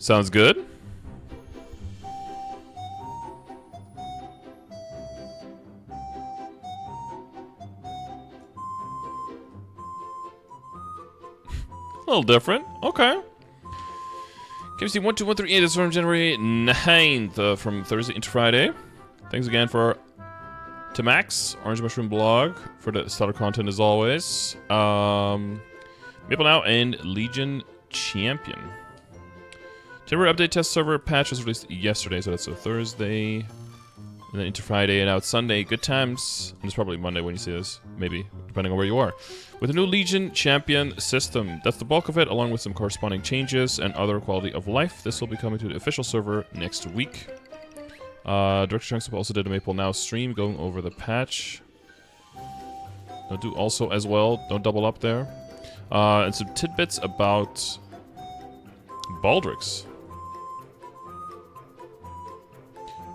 Sounds good. A little different. Okay. KMST 12138 is from January 9th, from Thursday into Friday. Thanks again for to Max, Orangemushroom blog, for the stellar content as always. Maple Now and Legion Champion. Temporary update test server patch was released yesterday, so that's a Thursday. And then into Friday, and now it's Sunday. Good times. And it's probably Monday when you see this. Maybe, depending on where you are. With a new Legion Champion system. That's the bulk of it, along with some corresponding changes and other quality of life. This will be coming to the official server next week. Director Chunks also did a Maple Now stream going over the patch. I'll do also as well. Don't double up there. And some tidbits about Baldrix.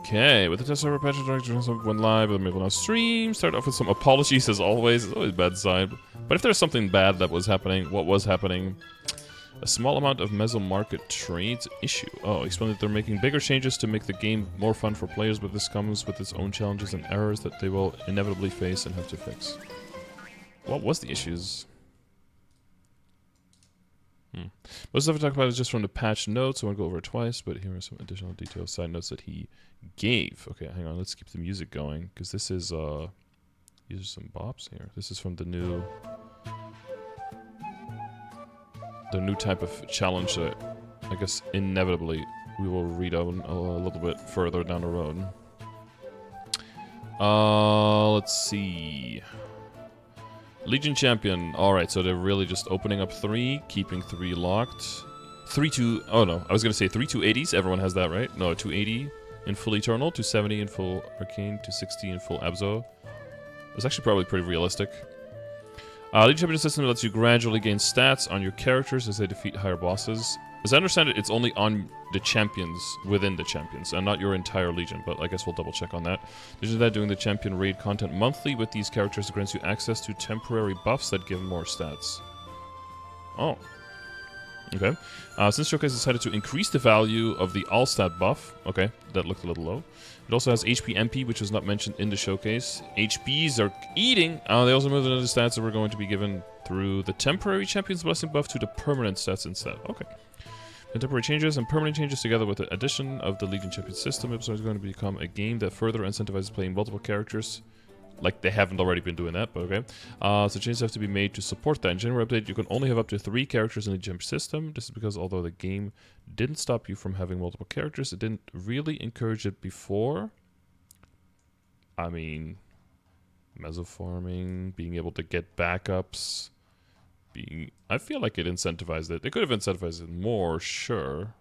Okay, with the test server patch, went live with the Maple Now stream. Start off with some apologies as always. It's always a bad sign. But if there's something bad that was happening, what was happening? A small amount of Mesomarket trades issue. Oh, explain that they're making bigger changes to make the game more fun for players, but this comes with its own challenges and errors that they will inevitably face and have to fix. What was the issues? Most of the stuff I talked about is just from the patch notes. I won't go over it twice, but here are some additional details, side notes that he gave. Okay, hang on. Let's keep the music going, because this is, these are some bops here. This is from the new type of challenge that I guess inevitably we will read on a little bit further down the road. Let's see. Legion Champion. Alright, so they're really just opening up 3, keeping 3 locked. 3 to... Oh no, I was going to say 3 280s. Everyone has that, right? No, 280 in full Eternal, 270 in full Arcane, 260 in full Abzo. It's actually probably pretty realistic. Legion Champion system lets you gradually gain stats on your characters as they defeat higher bosses. As I understand it, it's only on the champions within the champions, and not your entire Legion, but I guess we'll double check on that. There's that doing the champion raid content monthly with these characters grants you access to temporary buffs that give more stats. Oh. Okay. Since Showcase decided to increase the value of the all-stat buff, okay, that looked a little low. It also has HP MP, which was not mentioned in the Showcase. HPs are eating. They also moved another stats that were going to be given through the temporary Champion's Blessing buff to the permanent stats instead. Okay. The temporary changes and permanent changes together with the addition of the Legion Champion system is going to become a game that further incentivizes playing multiple characters. Like they haven't already been doing that, but okay. So changes have to be made to support that. In general update, you can only have up to 3 characters in the Legion system. This is because although the game didn't stop you from having multiple characters, it didn't really encourage it before. I mean, mesofarming, being able to get backups, I feel like it incentivized it. They could have incentivized it more, sure,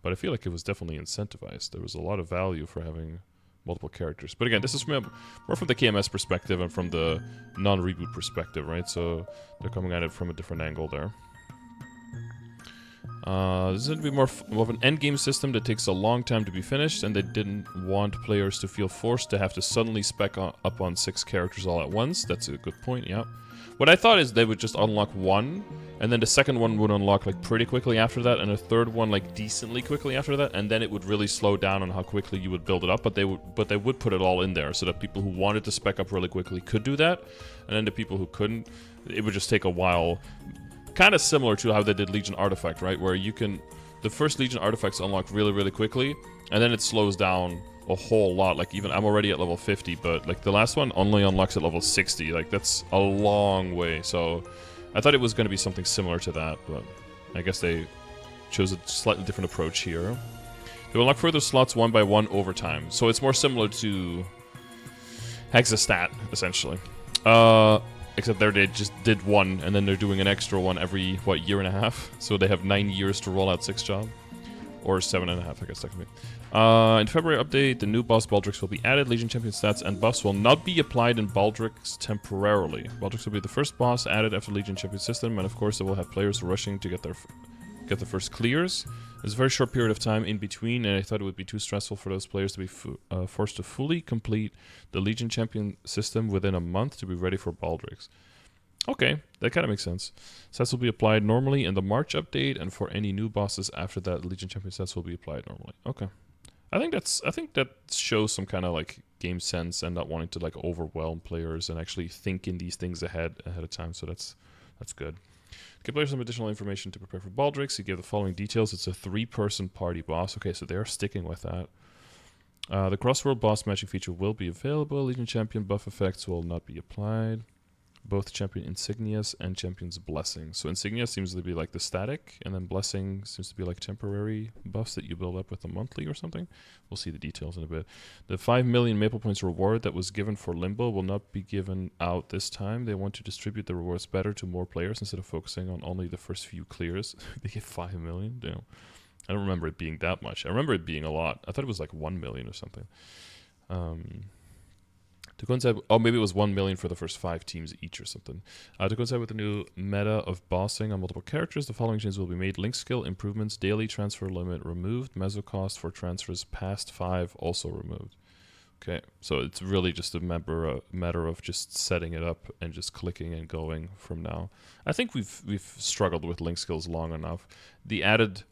but I feel like it was definitely incentivized. There was a lot of value for having multiple characters. But again, this is more from the KMS perspective and from the non-reboot perspective, right? So they're coming at it from a different angle there. This is going to be more of an endgame system that takes a long time to be finished, and they didn't want players to feel forced to have to suddenly spec up on 6 characters all at once. That's a good point, yeah. What I thought is they would just unlock 1, and then the second one would unlock like pretty quickly after that, and a third one like decently quickly after that, and then it would really slow down on how quickly you would build it up. But they would put it all in there so that people who wanted to spec up really quickly could do that, and then the people who couldn't, it would just take a while. Kind of similar to how they did Legion Artifact, right? Where you can, the first Legion Artifacts unlock really, really quickly, and then it slows down a whole lot. Like even I'm already at level 50, but like the last one only unlocks at level 60. Like that's a long way. So I thought it was going to be something similar to that, but I guess they chose a slightly different approach here. They will unlock further slots one by one over time. So it's more similar to Hexastat, essentially. Except there they just did 1, and then they're doing an extra one every, what, year and a half? So they have 9 years to roll out 6 job. Or 7.5, I guess that can be. In February update, the new boss Baldrix will be added. Legion Champion stats and buffs will not be applied in Baldrix temporarily. Baldrix will be the first boss added after Legion Champion system, and of course it will have players rushing to get the first clears. There's a very short period of time in between, and I thought it would be too stressful for those players to be forced to fully complete the Legion Champion system within a month to be ready for Baldrix. Okay, that kind of makes sense. Sets will be applied normally in the March update, and for any new bosses after that, Legion Champion sets will be applied normally. Okay. I think that shows some kind of like game sense and not wanting to like overwhelm players and actually thinking these things ahead of time. So that's good. Give players some additional information to prepare for Baldrix. He gave the following details. It's a 3-person party boss. Okay, so they're sticking with that. The crossworld boss matching feature will be available. Legion Champion buff effects will not be applied. Both Champion Insignias and Champion's Blessing. So Insignia seems to be like the static, and then Blessing seems to be like temporary buffs that you build up with a monthly or something. We'll see the details in a bit. The 5 million Maple Points reward that was given for Limbo will not be given out this time. They want to distribute the rewards better to more players instead of focusing on only the first few clears. They give 5 million? Damn. I don't remember it being that much. I remember it being a lot. I thought it was like 1 million or something. To coincide, maybe it was 1 million for the first 5 teams each or something. To coincide with the new meta of bossing on multiple characters, the following changes will be made. Link skill improvements, daily transfer limit removed, meso cost for transfers past 5 also removed. Okay, so it's really just a matter of just setting it up and just clicking and going from now. I think we've struggled with link skills long enough. The added,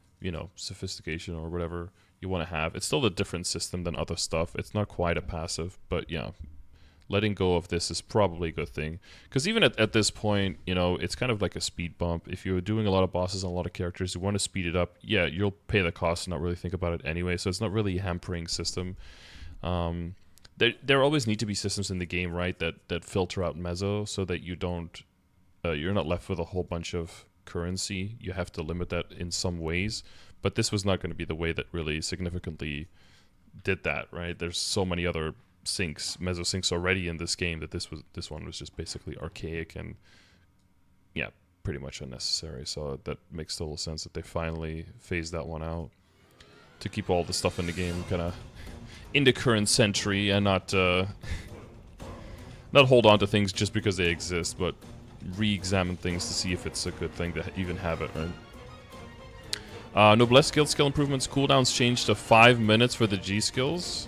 sophistication or whatever you want to have, it's still a different system than other stuff. It's not quite a passive, but yeah. Letting go of this is probably a good thing. Because even at this point, it's kind of like a speed bump. If you're doing a lot of bosses and a lot of characters, you want to speed it up. Yeah, you'll pay the cost and not really think about it anyway. So it's not really a hampering system. There always need to be systems in the game, right, that filter out meso so that you don't, you're not left with a whole bunch of currency. You have to limit that in some ways. But this was not going to be the way that really significantly did that, right? There's so many other meso sinks already in this game that this one was just basically archaic and yeah, pretty much unnecessary. So that makes total sense that they finally phased that one out to keep all the stuff in the game kind of in the current century and not hold on to things just because they exist, but re-examine things to see if it's a good thing to even have it, right? Noblesse skill improvements. Cooldowns changed to 5 minutes for the G skills.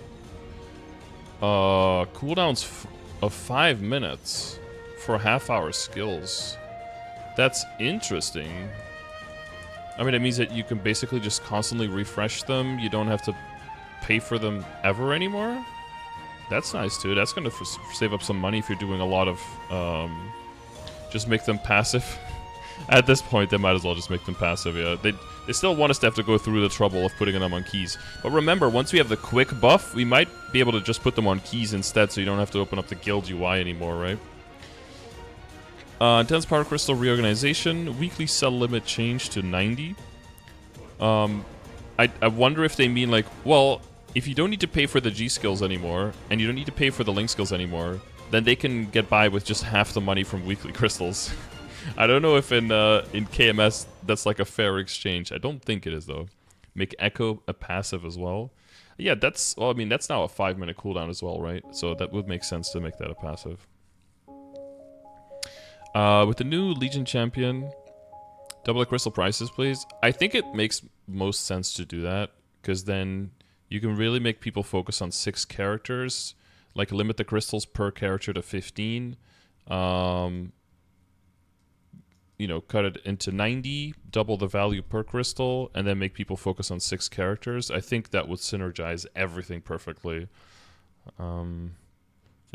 Cooldowns of 5 minutes for half-hour skills. That's interesting. I mean, it means that you can basically just constantly refresh them. You don't have to pay for them ever anymore. That's nice too. That's going to save up some money if you're doing a lot of... just make them passive. At this point, they might as well just make them passive, yeah. They still want us to have to go through the trouble of putting them on keys. But remember, once we have the quick buff, we might be able to just put them on keys instead, so you don't have to open up the guild UI anymore, right? Intense Power Crystal reorganization. Weekly sell limit changed to 90. I wonder if they mean like, well, if you don't need to pay for the G skills anymore, and you don't need to pay for the Link skills anymore, then they can get by with just half the money from weekly crystals. I don't know if in KMS that's like a fair exchange. I don't think it is though. Make Echo a passive as well. Yeah, that's now a 5-minute cooldown as well, right? So that would make sense to make that a passive. With the new Legion Champion, double the crystal prices, please. I think it makes most sense to do that because then you can really make people focus on 6 characters, like limit the crystals per character to 15. Cut it into 90, double the value per crystal, and then make people focus on 6 characters. I think that would synergize everything perfectly. So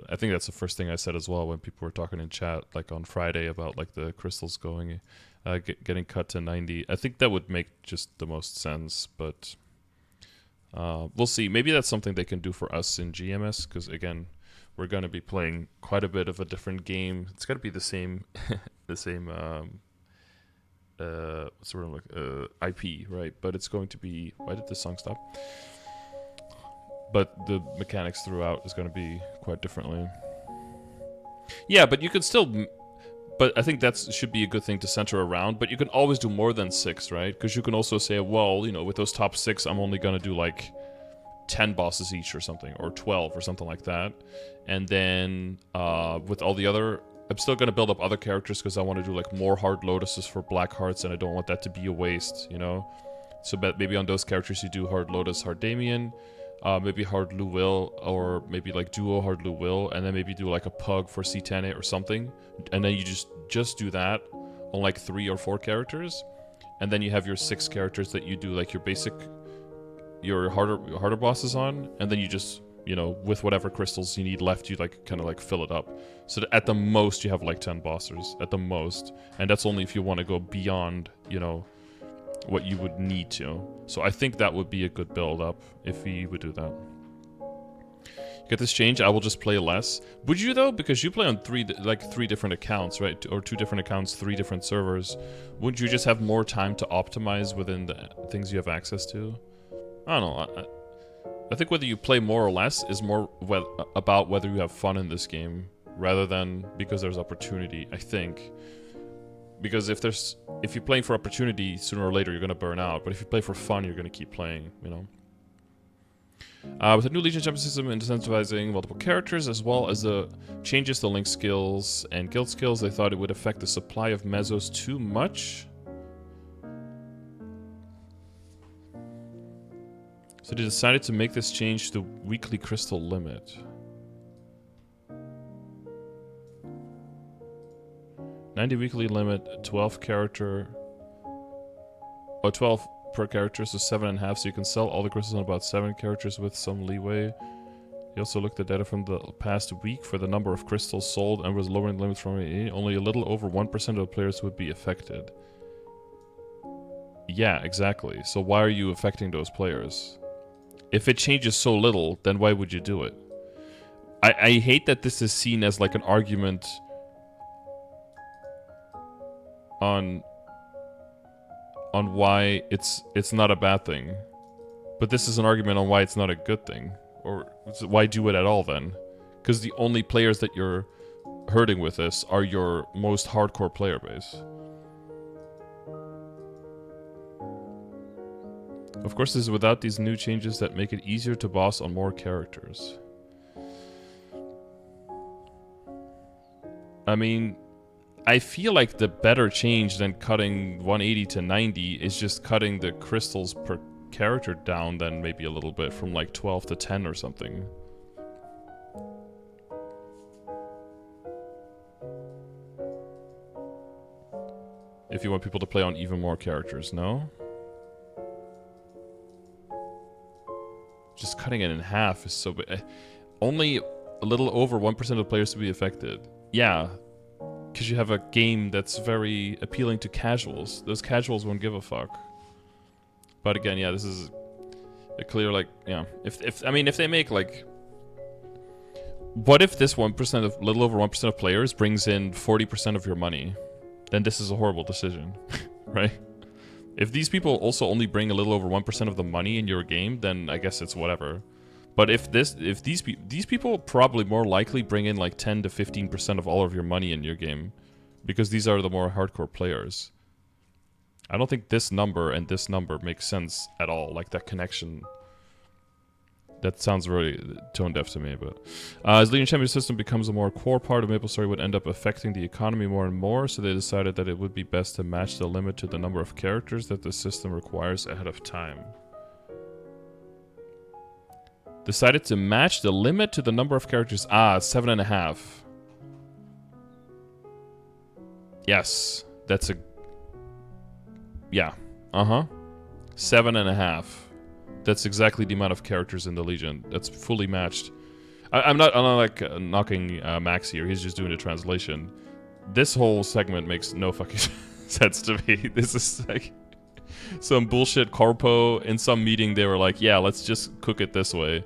I think that's the first thing I said as well when people were talking in chat, like on Friday, about like the crystals going, getting cut to 90. I think that would make just the most sense, but we'll see. Maybe that's something they can do for us in GMS, because again, we're going to be playing quite a bit of a different game. It's got to be the same, what's the word, IP, right? But it's going to be, why did this song stop? But the mechanics throughout is going to be quite differently. Yeah, but you could still, but I think that should be a good thing to center around, but you can always do more than 6, right? Because you can also say, well, with those top 6, I'm only going to do like 10 bosses each or something, or 12 or something like that. And then with all the other, I'm still going to build up other characters because I want to do like more hard lotuses for black hearts, and I don't want that to be a waste, So maybe on those characters you do hard lotus, hard Damien. maybe hard Lu Will, or maybe like duo hard Lu Will, and then maybe do like a pug for C10 or something, and then you just do that on like 3 or 4 characters, and then you have your 6 characters that you do like your harder bosses on, and then you just, you know, with whatever crystals you need left, you like kind of like fill it up, so that at the most you have like 10 bosses at the most, and that's only if you want to go beyond, you know, what you would need to. So I think that would be a good build up if we would do that. Get this change, I will just play less. Would you though? Because you play on 3 different accounts, right? Or 2 different accounts, 3 different servers. Wouldn't you just have more time to optimize within the things you have access to? I don't know. I think whether you play more or less is more about whether you have fun in this game, rather than because there's opportunity, I think. Because if you're playing for opportunity, sooner or later you're gonna burn out. But if you play for fun, you're gonna keep playing, you know. With the new Legion champion system incentivizing multiple characters, as well as the changes to link skills and guild skills, they thought it would affect the supply of mezzos too much. So they decided to make this change to the weekly crystal limit. 90 weekly limit, 12 character... Oh, 12 per character, so 7.5, so you can sell all the crystals on about 7 characters with some leeway. He also looked at data from the past week for the number of crystals sold and was lowering the limit from only a little over 1% of the players would be affected. Yeah, exactly. So why are you affecting those players? If it changes so little, then why would you do it? I hate that this is seen as like an argument on why it's not a bad thing, but this is an argument on why it's not a good thing, or why do it at all then? Because the only players that you're hurting with this are your most hardcore player base. Of course, this is without these new changes that make it easier to boss on more characters. I mean, I feel like the better change than cutting 180 to 90 is just cutting the crystals per character down then maybe a little bit, from like 12 to 10 or something. If you want people to play on even more characters, no? Just cutting it in half is so big. Only a little over 1% of players to be affected. Yeah. Because you have a game that's very appealing to casuals. Those casuals won't give a fuck. But again, yeah, this is a clear, like, yeah. If they make, like... What if this 1% of, little over 1% of players brings in 40% of your money? Then this is a horrible decision, right? If these people also only bring a little over 1% of the money in your game, then I guess it's whatever. But if these people probably more likely bring in like 10 to 15% of all of your money in your game, because these are the more hardcore players. I don't think this number and this number makes sense at all, like that connection. That sounds very tone deaf to me, but... as Legion Champion system becomes a more core part of MapleStory, would end up affecting the economy more and more, so they decided that it would be best to match the limit to the number of characters that the system requires ahead of time. Decided to match the limit to the number of characters. 7.5. Yes, that's a... Yeah, 7.5. That's exactly the amount of characters in the Legion. That's fully matched. I'm not like knocking Max here. He's just doing the translation. This whole segment makes no fucking sense to me. This is like some bullshit corpo. In some meeting, they were like, "Yeah, let's just cook it this way."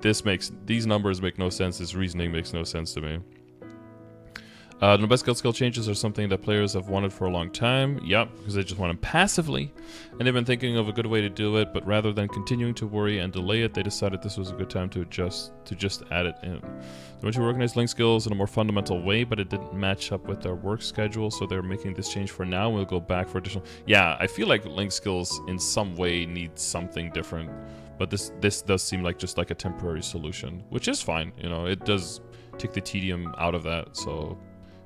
These numbers make no sense. This reasoning makes no sense to me. The best guild skill changes are something that players have wanted for a long time. Yep, because they just want them passively. And they've been thinking of a good way to do it, but rather than continuing to worry and delay it, they decided this was a good time to just add it in. They want to organize link skills in a more fundamental way, but it didn't match up with their work schedule, so they're making this change for now, and we'll go back for additional... Yeah, I feel like link skills in some way need something different, but this does seem like just like a temporary solution, which is fine, you know, it does take the tedium out of that, so...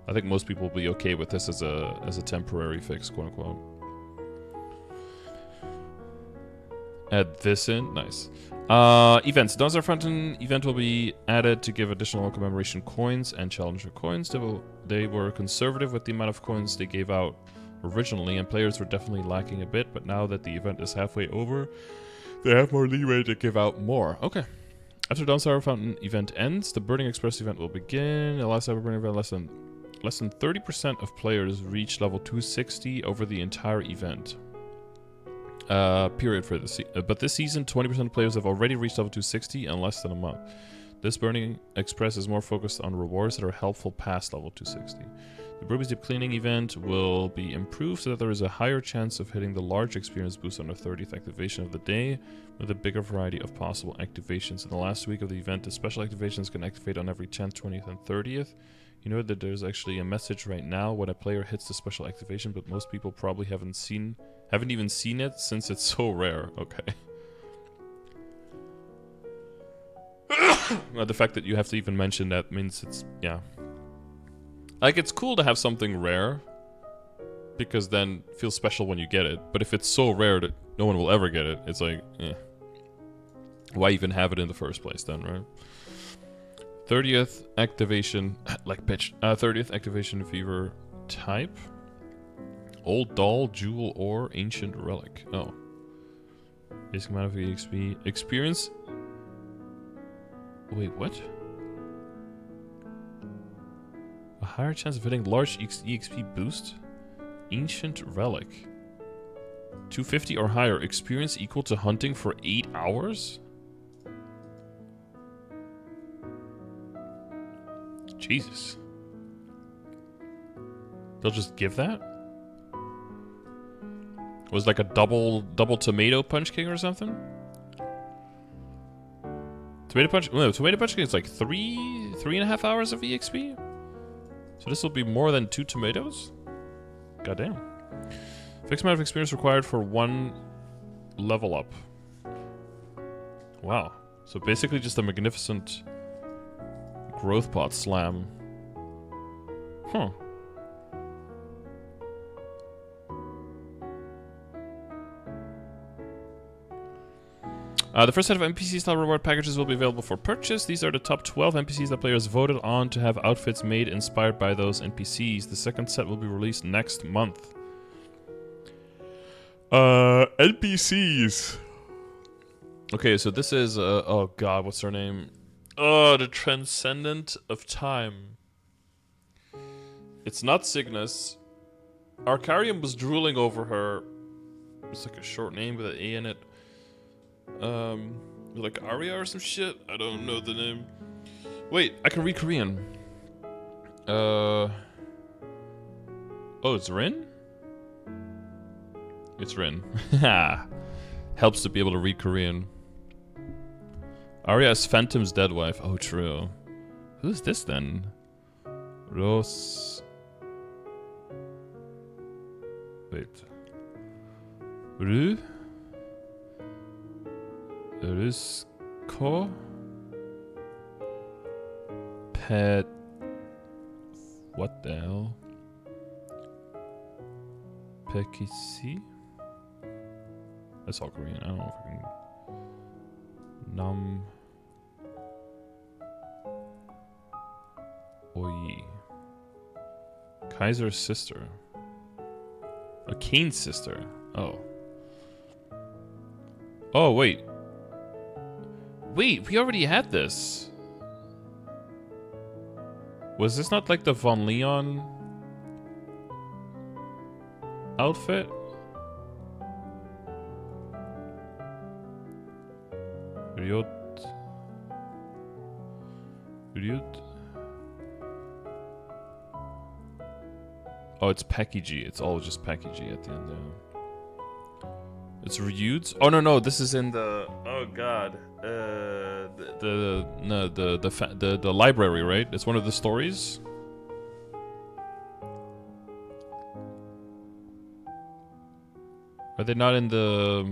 I think most people will be okay with this as a temporary fix, quote unquote. Add this in. Nice. Events. Dawn's Fountain event will be added to give additional commemoration coins and challenger coins. They were conservative with the amount of coins they gave out originally, and players were definitely lacking a bit, but now that the event is halfway over, they have more leeway to give out more. Okay. After Dawn's Fountain event ends, the Burning Express event will begin. The last ever Burning event, less than 30% of players reach level 260 over the entire event. Period for this but this season, 20% of players have already reached level 260 in less than a month. This Burning Express is more focused on rewards that are helpful past level 260. The Ruby's Deep Cleaning event will be improved so that there is a higher chance of hitting the large experience boost on the 30th activation of the day, with a bigger variety of possible activations. In the last week of the event, the special activations can activate on every 10th, 20th, and 30th. You know that there's actually a message right now when a player hits the special activation, but most people probably haven't even seen it since it's so rare. Okay. The fact that you have to even mention that means it's, yeah. Like, it's cool to have something rare, because then it feels special when you get it. But if it's so rare that no one will ever get it, it's like, eh. Why even have it in the first place then, right? 30th activation, like bitch. 30th activation fever type. Old doll, jewel, or ancient relic. Oh. Basic amount of EXP. Experience. Wait, what? A higher chance of hitting large EXP boost? Ancient relic. 250 or higher. Experience equal to hunting for 8 hours? Jesus. They'll just give that? Was like a double tomato punch king or something? Tomato punch king is like 3.5 hours of EXP? So this will be more than 2 tomatoes? Goddamn. Fixed amount of experience required for 1 level up. Wow. So basically just a magnificent growth pot slam. Huh. The first set of NPC-style reward packages will be available for purchase. These are the top 12 NPCs that players voted on to have outfits made inspired by those NPCs. The second set will be released next month. NPCs. Okay, so this is, oh god, what's her name? Oh, the Transcendent of Time. It's not Cygnus. Arcarium was drooling over her. It's like a short name with an A in it. Like Aria or some shit? I don't know the name. Wait, I can read Korean. Oh, it's Rin? It's Rin. Helps to be able to read Korean. Aria is Phantom's dead wife. Oh, true. Who's this then? Rose. Wait. Ru? Rusko? Pet. What the hell? Pekisi? That's all Korean. I don't know if I can. Nam. Oyi. Kaiser's sister. A Kane's sister. Oh. Oh, wait. Wait, we already had this. Was this not like the Von Leon outfit? Ryot. Oh, it's Pekiji. It's all just Pekiji at the end there. It's Ryut. Oh no, this is in the. Oh god. The library, right? It's one of the stories. Are they not in the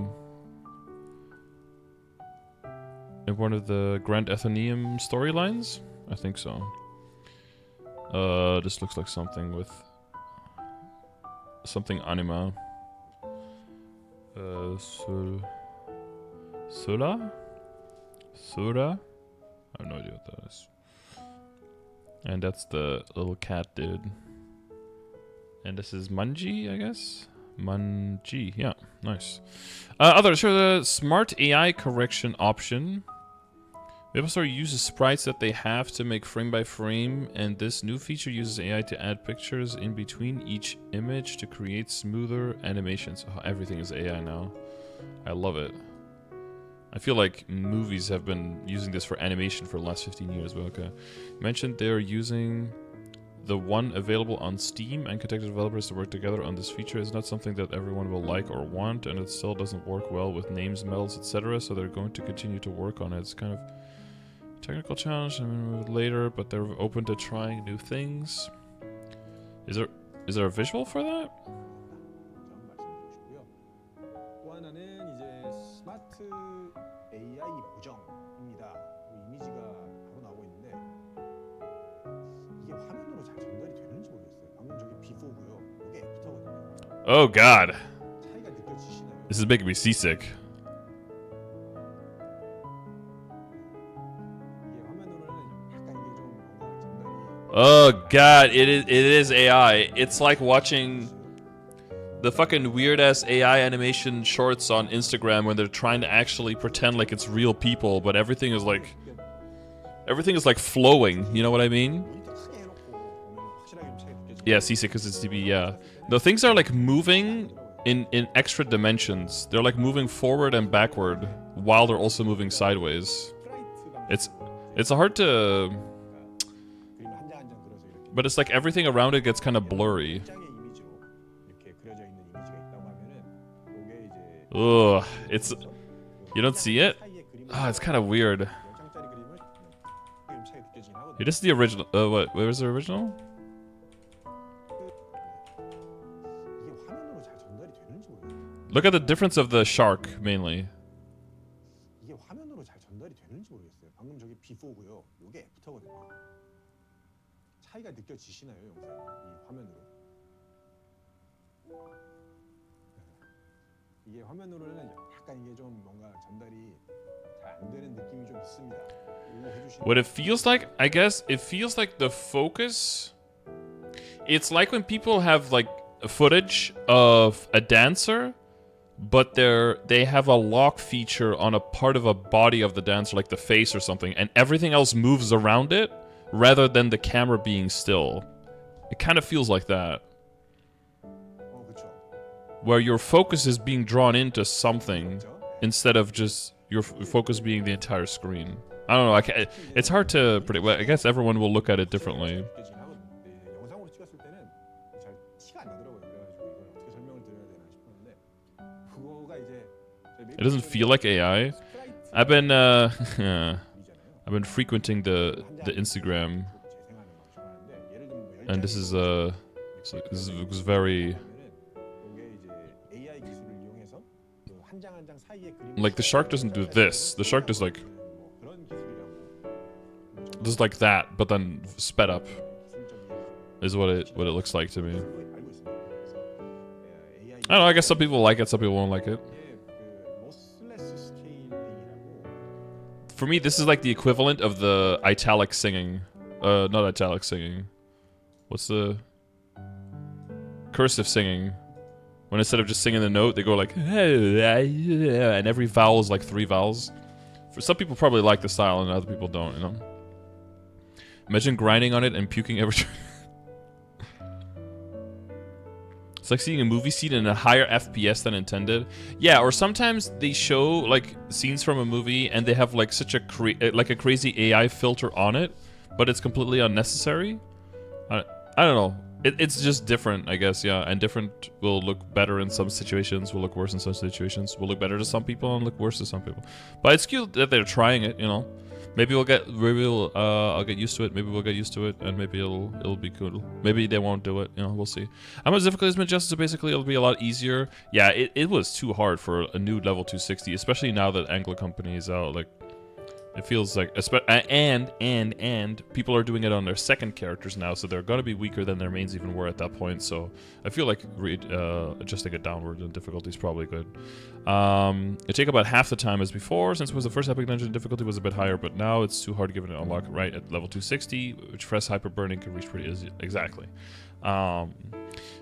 one of the Grand Athenaeum storylines? I think so. This looks like something with something anima. So Sura? Sura? I have no idea what that is. And that's the little cat dude. And this is Manji, I guess? Manji, yeah, nice. Others, sure, the smart AI correction option. MapleStory uses sprites that they have to make frame by frame, and this new feature uses AI to add pictures in between each image to create smoother animations. Oh, everything is AI now. I love it. I feel like movies have been using this for animation for the last 15 years, but okay. Mentioned they're using the one available on Steam and contacted developers to work together on this feature. Is not something that everyone will like or want, and it still doesn't work well with names, medals, etc. So they're going to continue to work on it. It's kind of technical challenge and move it later, but they're open to trying new things. Is there a visual for that? Oh god. This is making me seasick. Oh god, it is AI. It's like watching the fucking weird ass AI animation shorts on Instagram when they're trying to actually pretend like it's real people, but everything is like flowing, you know what I mean? Yeah, seasick because it's DB, yeah. The things are like moving in extra dimensions. They're like moving forward and backward while they're also moving sideways. It's hard to... But it's like everything around it gets kind of blurry. Ugh, it's... You don't see it? Ah, it's kind of weird. Hey, this is the original... what? Where was the original? Look at the difference of the shark, mainly. What it feels like, I guess, it feels like the focus... It's like when people have, like, footage of a dancer, but they have a lock feature on a part of a body of the dancer, like the face or something, and everything else moves around it, rather than the camera being still. It kind of feels like that. Where your focus is being drawn into something, instead of just your focus being the entire screen. I don't know, it's hard to predict. I guess everyone will look at it differently. It doesn't feel like AI. I've been frequenting the Instagram, and this is very like the shark doesn't do this. The shark does like that, but then sped up is what it looks like to me. I don't know. I guess some people like it, some people won't like it. For me, this is like the equivalent of the italic singing. Not italic singing. What's the... cursive singing. When instead of just singing the note, they go like... and every vowel is like 3 vowels. For some people probably like the style and other people don't, you know? Imagine grinding on it and puking every... It's like seeing a movie scene in a higher FPS than intended. Yeah, or sometimes they show like scenes from a movie and they have like such a crazy AI filter on it, but it's completely unnecessary. I don't know. It's just different, I guess. Yeah, and different will look better in some situations, will look worse in some situations, will look better to some people and look worse to some people. But it's cute that they're trying it, you know. Maybe I'll get used to it. Maybe we'll get used to it, and maybe it'll be cool. Maybe they won't do it. You know, we'll see. How much difficult is Majestic? So basically, it'll be a lot easier. Yeah, it was too hard for a new level 260, especially now that Anglo Company is out. Like, It feels like, and people are doing it on their second characters now, so they're gonna be weaker than their mains even were at that point. So I feel like adjusting it downward in difficulty is probably good. It take about half the time as before, since it was the first Epic Dungeon. Difficulty was a bit higher, but now it's too hard to give it an unlock right at level 260, which fresh hyper burning can reach pretty easy. Exactly.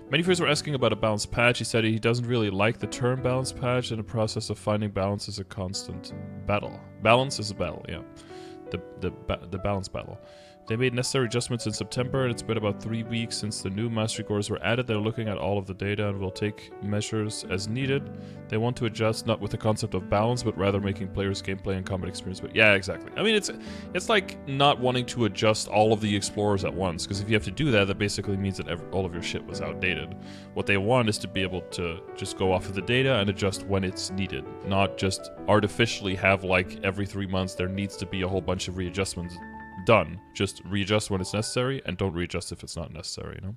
Many viewers were asking about a balance patch. He said he doesn't really like the term balance patch, and the process of finding balance is a constant battle. Balance is a battle, yeah. The balance battle. They made necessary adjustments in September, and it's been about 3 weeks since the new mastery cores were added. They're looking at all of the data and will take measures as needed. They want to adjust not with the concept of balance, but rather making players' gameplay and combat experience. But yeah, exactly. I mean, it's like not wanting to adjust all of the explorers at once, because if you have to do that, that basically means that all of your shit was outdated. What they want is to be able to just go off of the data and adjust when it's needed, not just artificially have like every 3 months there needs to be a whole bunch of readjustments done. Just readjust when it's necessary, and don't readjust if it's not necessary, you know?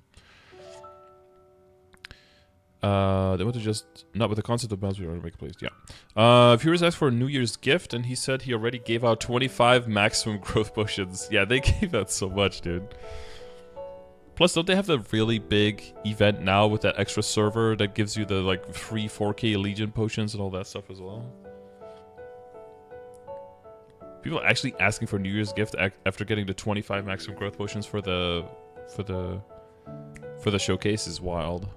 They want to just, not with the concept of balance, we want to make a place, yeah. Viewers asked for a New Year's gift, and he said he already gave out 25 maximum growth potions. Yeah, they gave out so much, dude. Plus, don't they have the really big event now with that extra server that gives you the, like, free 4K Legion potions and all that stuff as well? People are actually asking for a New Year's gift after getting the 25 maximum growth potions for the showcase is wild.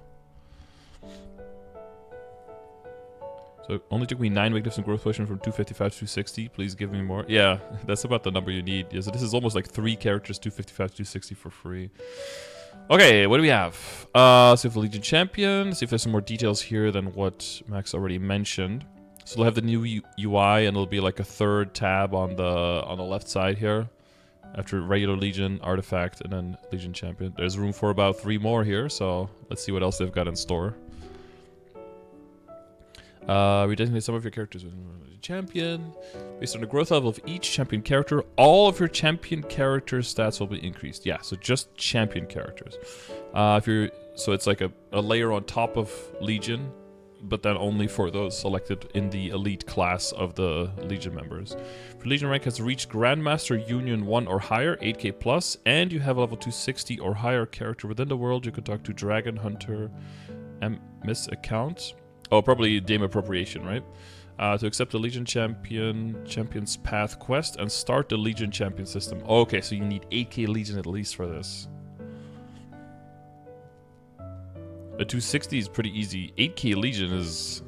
So it only took me 9 magnificent growth potions from 255 to 260. Please give me more. Yeah, that's about the number you need. Yeah, so this is almost like 3 characters, 255 to 260 for free. Okay, what do we have? Let's see if the Legion Champion. See if there's some more details here than what Max already mentioned. So they'll have the new UI, and it'll be like a third tab on the left side here. After regular Legion, Artifact, and then Legion Champion. There's room for about 3 more here, so let's see what else they've got in store. Redesignate some of your characters with champion. Based on the growth level of each champion character, all of your champion character stats will be increased. Yeah, so just champion characters. So it's like a layer on top of Legion, but then only for those selected in the elite class of the Legion members. If your Legion rank has reached Grandmaster Union 1 or higher, 8k plus, and you have a level 260 or higher character within the world, you can talk to Dragon Hunter Miss account. Oh, probably Dame Appropriation, right? To accept the Legion Champion's Path quest and start the Legion Champion system. Okay, so you need 8k Legion at least for this. A 260 is pretty easy. 8k Legion is,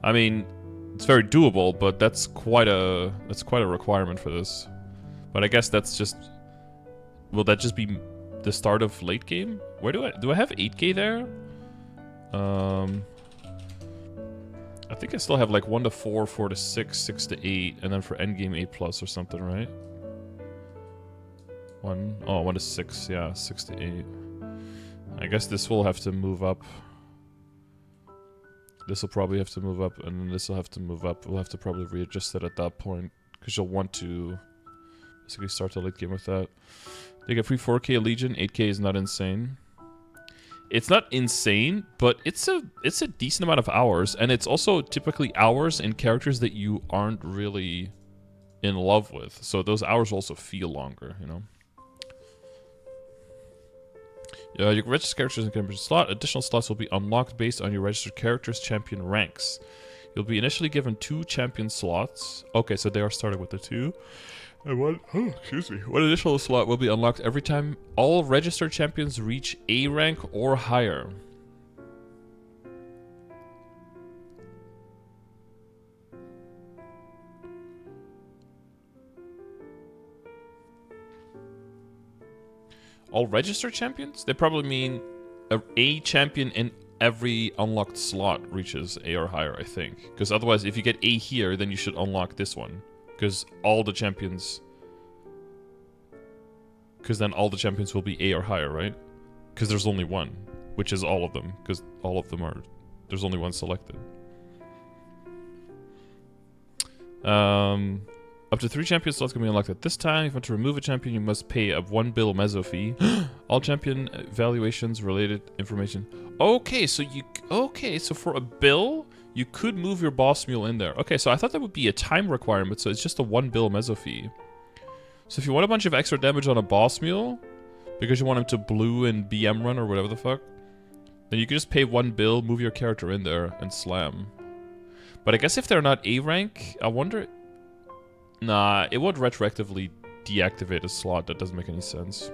I mean, it's very doable, but that's quite a requirement for this. But I guess that's just, will that just be the start of late game? Where do I have 8k there? I think I still have like 1 to 4, 4 to 6, 6 to 8, and then for endgame 8 plus or something, right? 1 to 6, yeah, 6 to 8. I guess this will have to move up. This will probably have to move up, and then this will have to move up. We'll have to probably readjust it at that point, because you'll want to basically start the late game with that. They get free 4k Legion. 8k is not insane. It's not insane, but it's a decent amount of hours, and it's also typically hours in characters that you aren't really in love with. So those hours also feel longer, you know. You can register characters in a slot. Additional slots will be unlocked based on your registered character's champion ranks. You'll be initially given 2 champion slots. Okay, so they are starting with the 2. And one additional slot will be unlocked every time all registered champions reach A rank or higher. All registered champions? They probably mean a champion in every unlocked slot reaches A or higher, I think. Because otherwise, if you get A here, then you should unlock this one. Because all the champions... Because then all the champions will be A or higher, right? Because there's only one, which is all of them. Because all of them are... There's only one selected. Up to 3 champion slots can be unlocked at this time. If you want to remove a champion, you must pay a 1 bill meso fee. All champion evaluations related information. Okay, so for a bill, You could move your boss mule in there. Okay, so I thought that would be a time requirement, so it's just a 1 bill meso fee. So if you want a bunch of extra damage on a boss mule, because you want him to blue and BM run or whatever the fuck, then you can just pay 1 bill, move your character in there, and slam. But I guess if they're not A rank, I wonder... Nah, it won't retroactively deactivate a slot. That doesn't make any sense.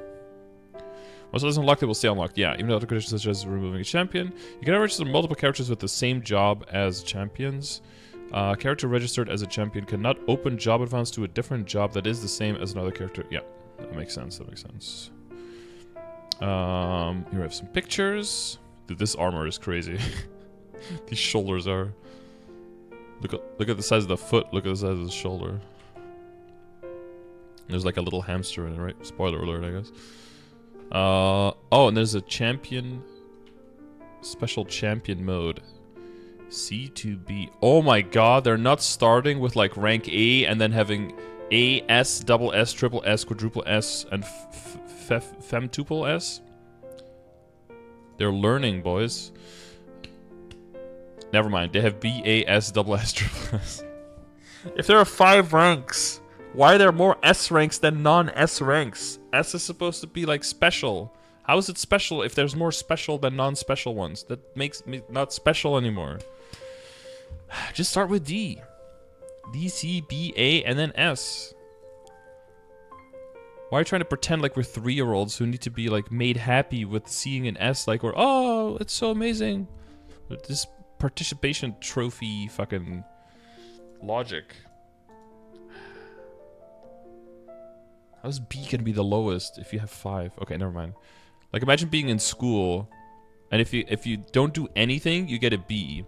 Once it is unlocked, it will stay unlocked. Yeah, even other conditions such as removing a champion. You can register multiple characters with the same job as champions. Character registered as a champion cannot open job advance to a different job that is the same as another character. Yeah, that makes sense. That makes sense. Here we have some pictures. Dude, this armor is crazy. These shoulders are... Look at the size of the foot. Look at the size of the shoulder. There's like a little hamster in it, right? Spoiler alert, I guess. Oh, and there's a champion... Special champion mode. C2B. Oh my god, they're not starting with like rank A and then having A, S, double S, triple S, quadruple S, and femtuple S. They're learning, boys. Never mind, they have B, A, S, double S, triple S. If there are 5 ranks, why are there more S ranks than non-S ranks? S is supposed to be like special. How is it special if there's more special than non-special ones? That makes me not special anymore. Just start with D. D, C, B, A, and then S. Why are you trying to pretend like we're 3-year-olds who need to be like made happy with seeing an S like we're, oh, it's so amazing. This participation trophy fucking logic. How's B gonna be the lowest if you have 5? Okay, never mind. Like imagine being in school and if you don't do anything, you get a B.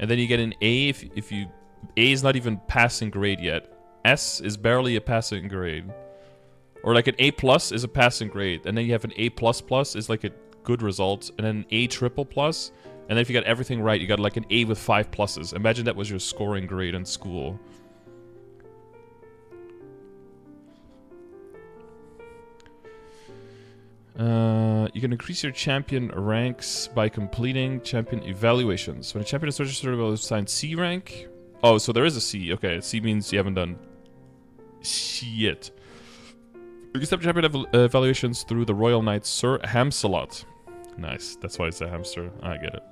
And then you get an A if you... A is not even passing grade yet. S is barely a passing grade. Or like an A plus is a passing grade. And then you have an A plus plus is like a good result. And then an A triple plus. And then if you got everything right, you got like an A with 5 pluses. Imagine that was your scoring grade in school. You can increase your champion ranks by completing champion evaluations. When a champion is registered, will assign C rank. Oh, so there is a C. Okay, C means you haven't done shit. You can accept champion evaluations through the Royal Knight Sir Hamsalot. Nice. That's why it's a hamster. I get it.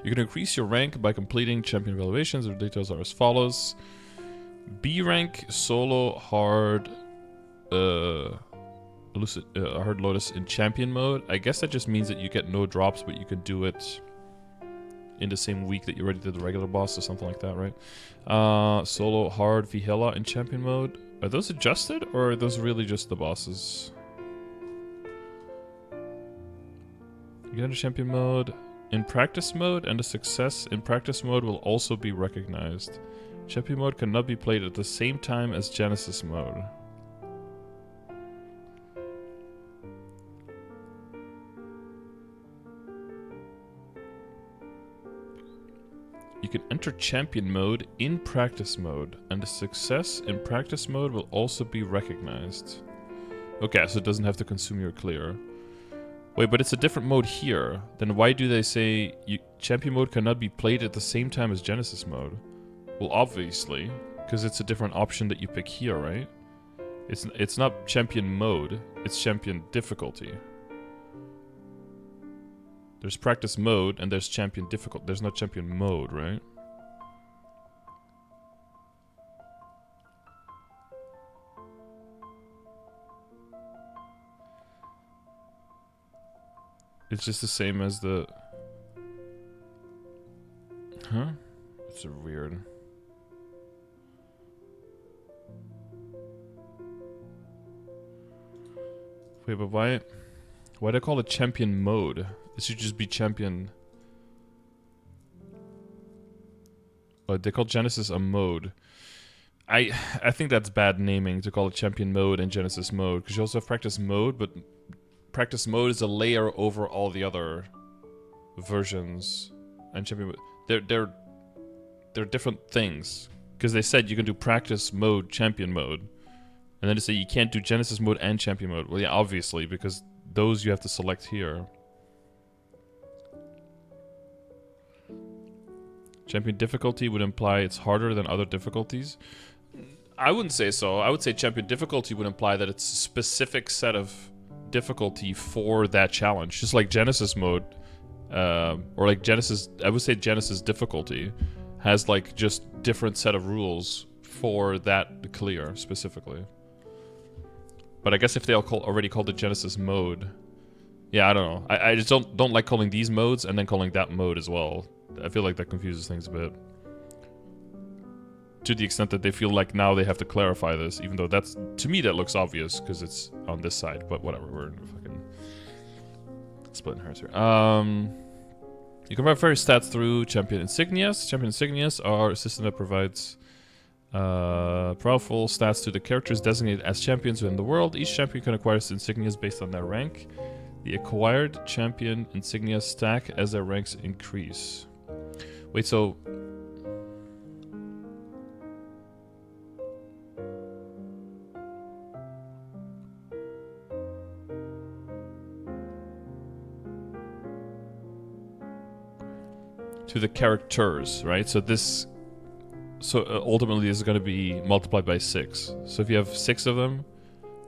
You can increase your rank by completing champion evaluations. The details are as follows. B rank, solo, hard, Hard Lotus in champion mode. I guess that just means that you get no drops, but you can do it in the same week that you already did the regular boss or something like that, right? Solo, hard, Vihela in champion mode. Are those adjusted or are those really just the bosses? You get into champion mode in practice mode, and the success in practice mode will also be recognized. Champion mode cannot be played at the same time as Genesis mode. You can enter champion mode in practice mode, and the success in practice mode will also be recognized. Okay, so it doesn't have to consume your clear. Wait, but it's a different mode here. Then why do they say champion mode cannot be played at the same time as Genesis mode? Well, obviously, because it's a different option that you pick here, right? It's not champion mode, it's champion difficulty. There's practice mode and there's champion difficult. There's not champion mode, right? It's just the same as the... Huh? It's weird. Wait, but why do they call it champion mode? It should just be champion. Oh, they call Genesis a mode. I think that's bad naming to call it champion mode and Genesis mode, because you also have practice mode, but practice mode is a layer over all the other versions. And champion mode, they're different things, because they said you can do practice mode, champion mode, and then they say you can't do Genesis mode and champion mode. Well, yeah, obviously, because those you have to select here. Champion difficulty would imply it's harder than other difficulties. I wouldn't say so. I would say champion difficulty would imply that it's a specific set of difficulty for that challenge. Just like Genesis mode, or like Genesis, I would say Genesis difficulty has like just different set of rules for that clear specifically. But I guess if they already called it Genesis mode, yeah, I don't know. I just don't like calling these modes and then calling that mode as well. I feel like that confuses things a bit. To the extent that they feel like now they have to clarify this, even though that's, to me, that looks obvious because it's on this side. But whatever, we're fucking splitting hairs here. You can provide various stats through champion insignias. Champion insignias are a system that provides powerful stats to the characters designated as champions within the world. Each champion can acquire insignias based on their rank. The acquired champion insignias stack as their ranks increase. Wait, so to the characters, right? So this, ultimately this is going to be multiplied by 6. So if you have 6 of them,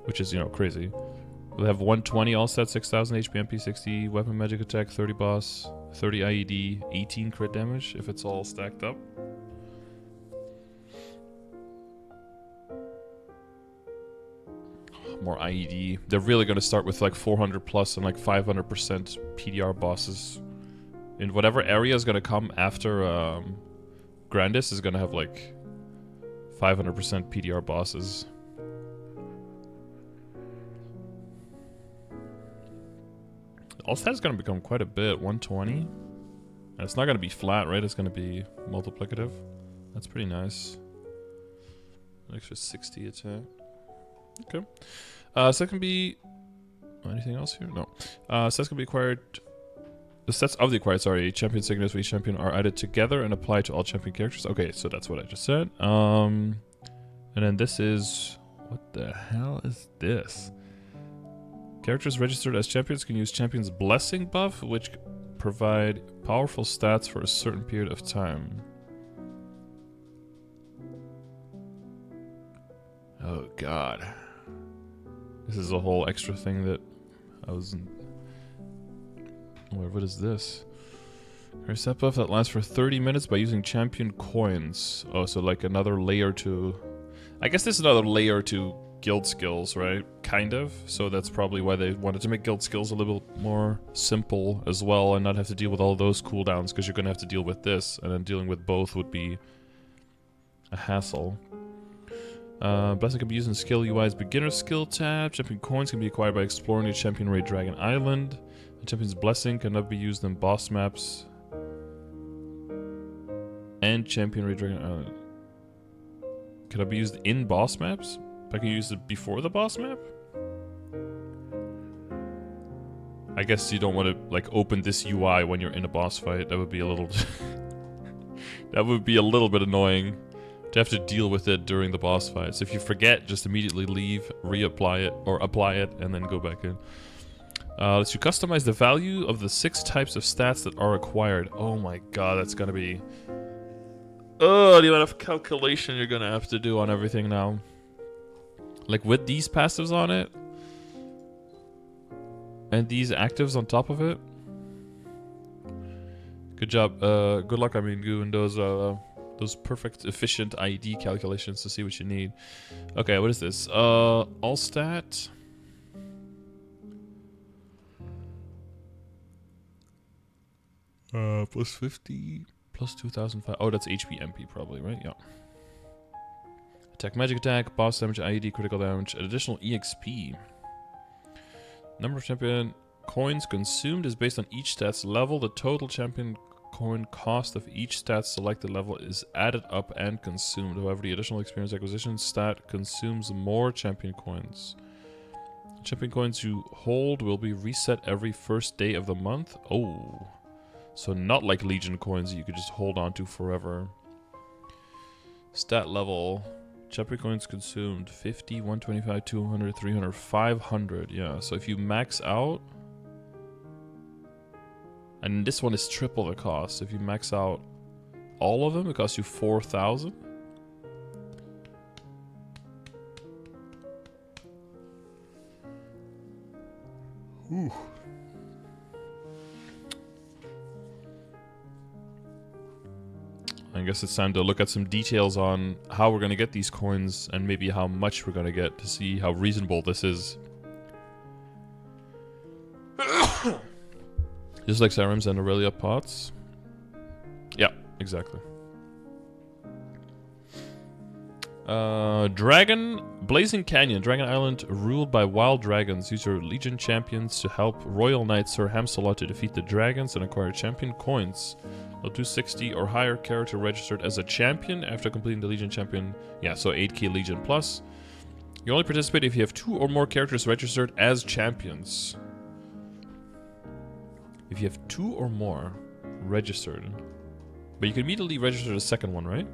which is, you know, crazy, we'll have 120 all stats, 6,000 HP, MP, 60 weapon, magic attack, 30 boss, 30 IED, 18 crit damage if it's all stacked up. More IED. They're really going to start with like 400 plus and like 500% PDR bosses. In whatever area is going to come after Grandis is going to have like 500% PDR bosses. All stats is going to become quite a bit. 120. And it's not going to be flat, right? It's going to be multiplicative. That's pretty nice. An extra 60 attack. Okay. So that can be... anything else here? No. Stats can be acquired... The stats of the acquired, champion insignias for each champion are added together and applied to all champion characters. Okay, so that's what I just said. And then this is... what the hell is this? Characters registered as champions can use Champion's Blessing buff, which provide powerful stats for a certain period of time. Oh god. This is a whole extra thing that I wasn't... what is this? There's set buff that lasts for 30 minutes by using champion coins. Oh, so like another layer to... I guess this is another layer to guild skills, right? Kind of. So that's probably why they wanted to make guild skills a little more simple as well and not have to deal with all those cooldowns, because you're going to have to deal with this, and then dealing with both would be a hassle. Blessing can be used in skill UI's beginner skill tab. Champion coins can be acquired by exploring the Champion Ray Dragon Island. The Champion's Blessing cannot be used in boss maps and Champion Ray Dragon Island. Can it be used in boss maps? I can use it before the boss map? I guess you don't want to like open this UI when you're in a boss fight. That would be a little that would be a little bit annoying to have to deal with it during the boss fights. If you forget, just immediately leave, reapply it, or apply it, and then go back in. Lets you customize the value of the 6 types of stats that are acquired. Oh my god, that's gonna be... oh, the amount of calculation you're gonna have to do on everything now. Like with these passives on it, and these actives on top of it. Good job. Good luck, I mean, doing those perfect, efficient ID calculations to see what you need. Okay, what is this? All stat. Plus 50, plus 2005. Oh, that's HP MP probably, right? Yeah. Attack, magic attack, boss damage, IED, critical damage, additional EXP. Number of champion coins consumed is based on each stat's level. The total champion coin cost of each stat selected level is added up and consumed. However, the additional experience acquisition stat consumes more champion coins. Champion coins you hold will be reset every first day of the month. Oh. So not like Legion coins that you could just hold on to forever. Stat level. Champion coins consumed 50, 125, 200, 300, 500. Yeah, so if you max out... and this one is triple the cost. If you max out all of them. It costs you 4,000. Ooh. I guess it's time to look at some details on how we're going to get these coins and maybe how much we're going to get to see how reasonable this is. Just like Sirens and Aurelia pots. Yeah, exactly. Blazing Canyon, Dragon Island, ruled by wild dragons. Use your Legion champions to help Royal Knight Sir Hamsalot to defeat the dragons and acquire champion coins. Level 260 or higher character registered as a champion after completing the Legion champion. Yeah, so 8k Legion plus. You only participate if you have 2 or more characters registered as champions. If you have 2 or more registered. But you can immediately register the second one, right?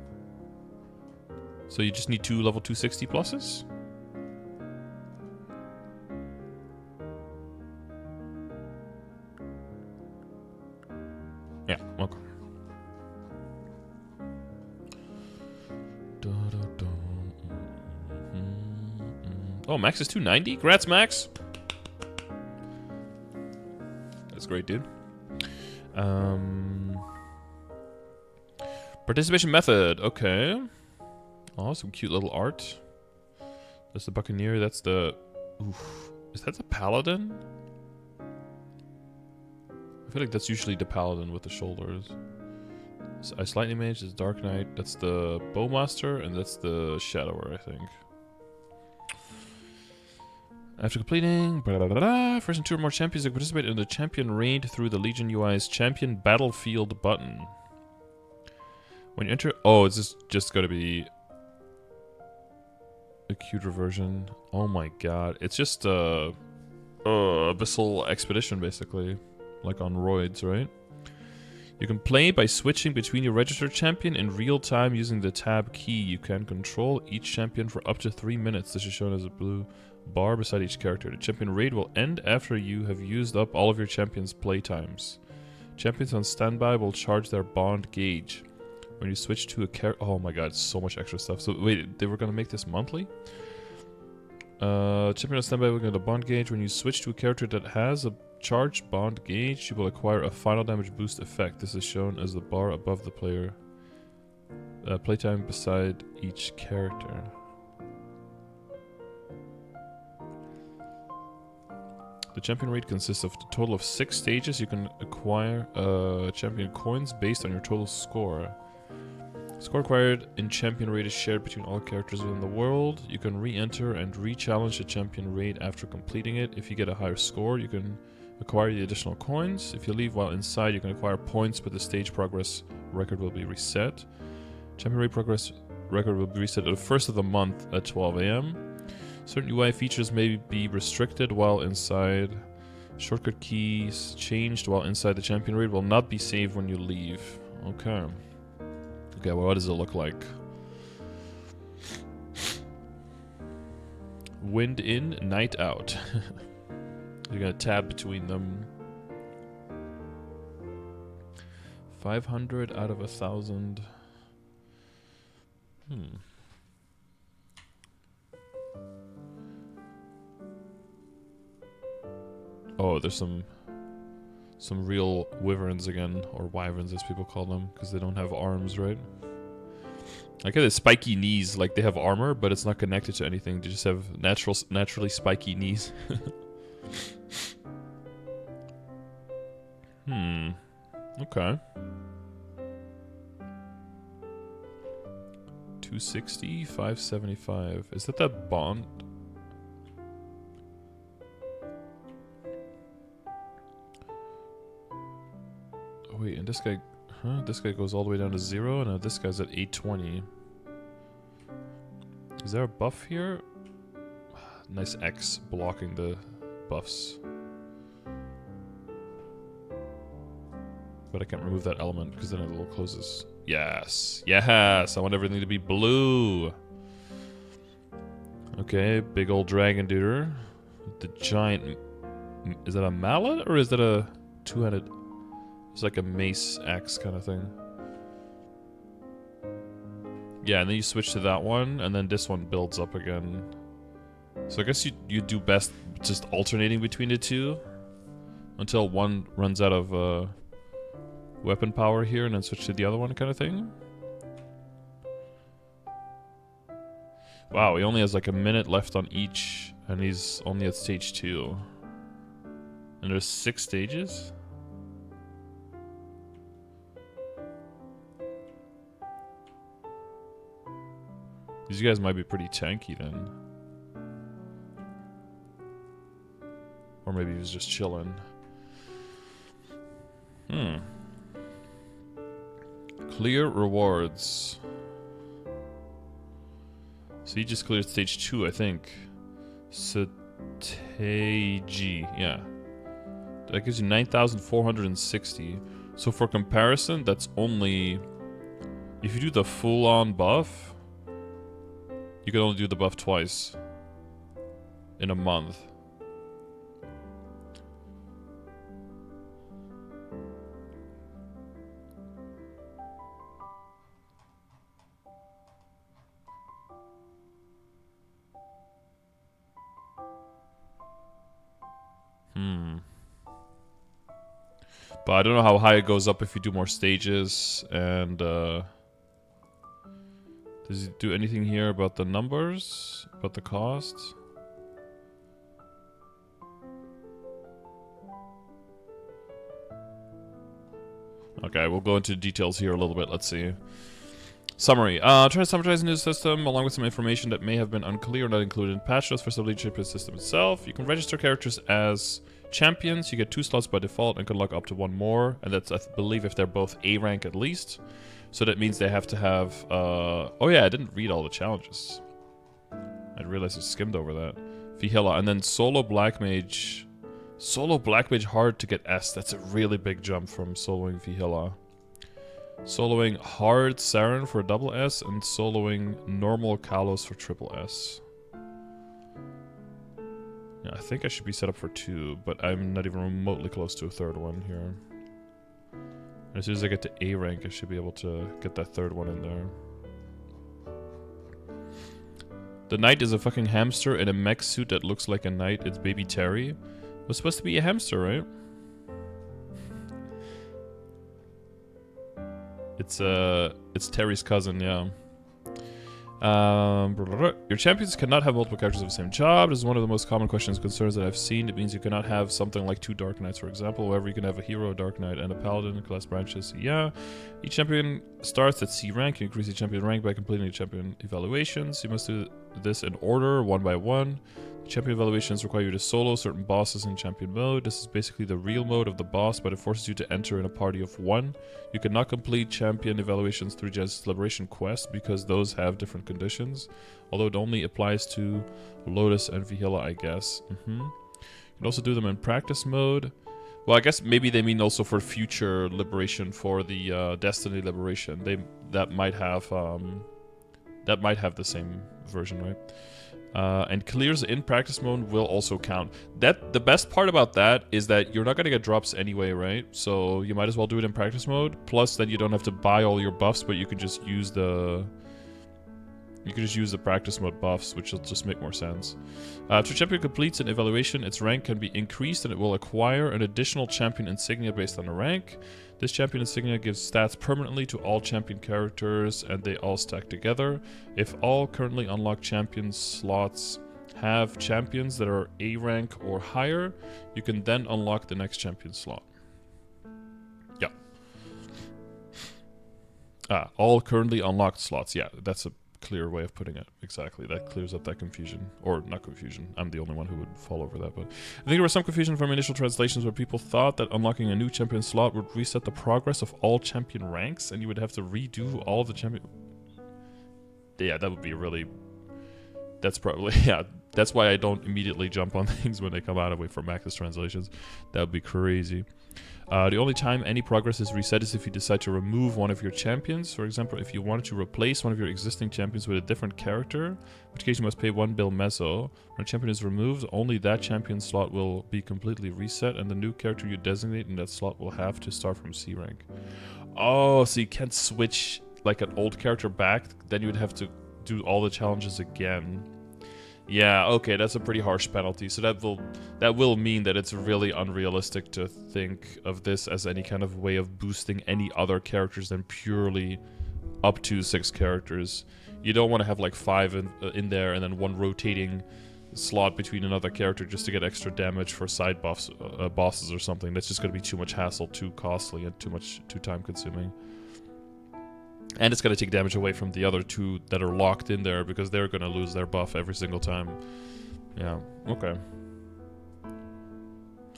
So you just need 2 level 260 pluses? Yeah, okay. Oh, Max is 290? Congrats, Max! That's great, dude. Participation method, okay. Oh, some cute little art. That's the Buccaneer, that's the... Oof. Is that the Paladin? I feel like that's usually the Paladin with the shoulders. Ice Lightning Mage is Dark Knight, that's the Bowmaster, and that's the Shadower, I think. After completing... Blah, blah, blah, blah, first and 2 or more champions that participate in the champion raid through the Legion UI's champion battlefield button. When you enter... Oh, is this just going to be... a cuter version? Oh my god. It's just Abyssal Expedition, basically. Like on roids, right? You can play by switching between your registered champion in real time using the tab key. You can control each champion for up to 3 minutes. This is shown as a blue bar beside each character. The champion raid will end after you have used up all of your champion's playtimes. Champions on standby will charge their bond gauge. When you switch to a character... Oh my god, so much extra stuff. So wait, they were going to make this monthly? Champion on standby will get a bond gauge. When you switch to a character that has a charged bond gauge, you will acquire a final damage boost effect. This is shown as the bar above the player. Playtime beside each character. The champion raid consists of a total of 6 stages. You can acquire champion coins based on your total score. Score acquired in champion raid is shared between all characters within the world. You can re-enter and re-challenge the champion raid after completing it. If you get a higher score, you can acquire the additional coins. If you leave while inside, you can acquire points, but the stage progress record will be reset. Champion raid progress record will be reset at the first of the month at 12 AM. Certain UI features may be restricted while inside. Shortcut keys changed while inside the champion raid will not be saved when you leave. Okay. Okay, well, what does it look like? Wind in, night out. You're gonna tab between them. 500 out of 1,000. Oh, there's some real wyverns again, or wyverns as people call them, because they don't have arms, right? I get the spiky knees, like they have armor, but it's not connected to anything. They just have naturally spiky knees. Okay. 260, 575. Is that bond? Oh, wait, and this guy... Huh? This guy goes all the way down to 0, and now this guy's at 820. Is there a buff here? Nice X blocking the buffs. But I can't remove that element, because then it will closes. Yes! Yes! I want everything to be blue! Okay, big old dragon duder. The giant... Is that a mallet, or is that a two-headed... It's like a mace axe kind of thing. Yeah, and then you switch to that one, and then this one builds up again. So I guess you do best just alternating between the two until one runs out of weapon power here, and then switch to the other one, kind of thing. Wow, he only has like a minute left on each, and he's only at stage 2. And there's 6 stages? These guys might be pretty tanky then. Or maybe he was just chilling. Clear rewards. So he just cleared stage 2, I think. Stage, yeah. That gives you 9,460. So for comparison, that's only... If you do the full-on buff, you can only do the buff twice in a month. But I don't know how high it goes up if you do more stages, and does it do anything here about the numbers? About the cost? Okay, we'll go into details here a little bit, let's see. Summary. Trying to summarize the new system along with some information that may have been unclear or not included in patch notes for the champion system itself. You can register characters as champions. You get 2 slots by default and can lock up to 1 more. And that's, I believe, if they're both A rank at least. So that means they have to have... oh yeah, I didn't read all the challenges. I realized I skimmed over that. Vihilla. And then Solo Black Mage. Solo Black Mage hard to get S. That's a really big jump from soloing Vihilla. Soloing hard Saren for double S, and soloing normal Kalos for triple S. Yeah, I think I should be set up for 2, but I'm not even remotely close to a 3rd one here. And as soon as I get to A rank, I should be able to get that 3rd one in there. The knight is a fucking hamster in a mech suit that looks like a knight. It's baby Terry. It was supposed to be a hamster, right? It's Terry's cousin, yeah. Your champions cannot have multiple characters of the same job. This is one of the most common questions and concerns that I've seen. It means you cannot have something like 2 Dark Knights, for example. However, you can have a hero, a Dark Knight, and a Paladin in class branches. Yeah. Each champion starts at C rank. You increase the champion rank by completing the champion evaluations. You must do this in order, 1 by 1. Champion evaluations require you to solo certain bosses in champion mode. This is basically the real mode of the boss, but it forces you to enter in a party of 1. You cannot complete champion evaluations through Genesis Liberation Quest because those have different conditions. Although it only applies to Lotus and Vihilla, I guess. You can also do them in practice mode. Well, I guess maybe they mean also for future liberation for the Destiny liberation. That might have the same version, right? And clears in practice mode will also count. The best part about that is that you're not going to get drops anyway, right? So you might as well do it in practice mode. Plus, then you don't have to buy all your buffs, but you can just use the practice mode buffs, which will just make more sense. After champion completes an evaluation, its rank can be increased, and it will acquire an additional champion insignia based on the rank. This champion insignia gives stats permanently to all champion characters, and they all stack together. If all currently unlocked champion slots have champions that are A rank or higher, you can then unlock the next champion slot. Yeah. All currently unlocked slots. Yeah, that's a clear way of putting it. Exactly. That clears up that confusion. Or not confusion. I'm the only one who would fall over that. But I think there was some confusion from initial translations where people thought that unlocking a new champion slot would reset the progress of all champion ranks, and you would have to redo all the champion... Yeah, that would be really... That's probably... Yeah, that's why I don't immediately jump on things when they come out of it from Max's translations. That would be crazy. The only time any progress is reset is if you decide to remove one of your champions. For example, if you wanted to replace one of your existing champions with a different character, in which case you must pay 1 bill mezzo. When a champion is removed, only that champion slot will be completely reset, and the new character you designate in that slot will have to start from C rank. Oh, so you can't switch like an old character back, then you'd have to do all the challenges again. Yeah, okay, that's a pretty harsh penalty. So that will mean that it's really unrealistic to think of this as any kind of way of boosting any other characters than purely up to 6 characters. You don't want to have like 5 in there and then 1 rotating slot between another character just to get extra damage for side buffs, bosses or something. That's just going to be too much hassle, too costly, and too time consuming. And it's going to take damage away from the other 2 that are locked in there because they're going to lose their buff every single time. Yeah, okay.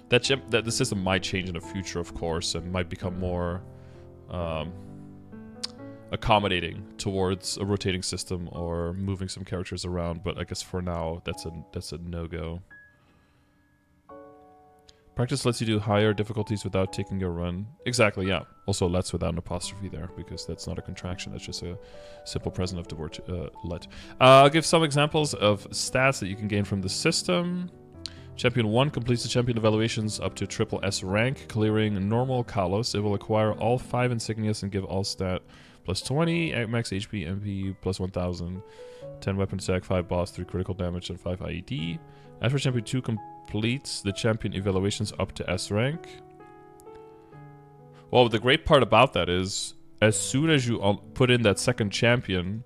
That the system might change in the future, of course, and might become more accommodating towards a rotating system or moving some characters around. But I guess for now, that's a no-go. Practice lets you do higher difficulties without taking your run. Exactly, yeah. Also lets without an apostrophe there, because that's not a contraction. That's just a simple present of the word let. I'll give some examples of stats that you can gain from the system. Champion 1 completes the champion evaluations up to triple S rank, clearing normal Kalos. It will acquire all 5 insignias and give all stat plus 20, max HP, MP plus 1000, 10 weapon attack, 5 boss, 3 critical damage, and 5 IED. After Champion 2 completes the champion evaluations up to S rank. Well, the great part about that is, as soon as you put in that second champion,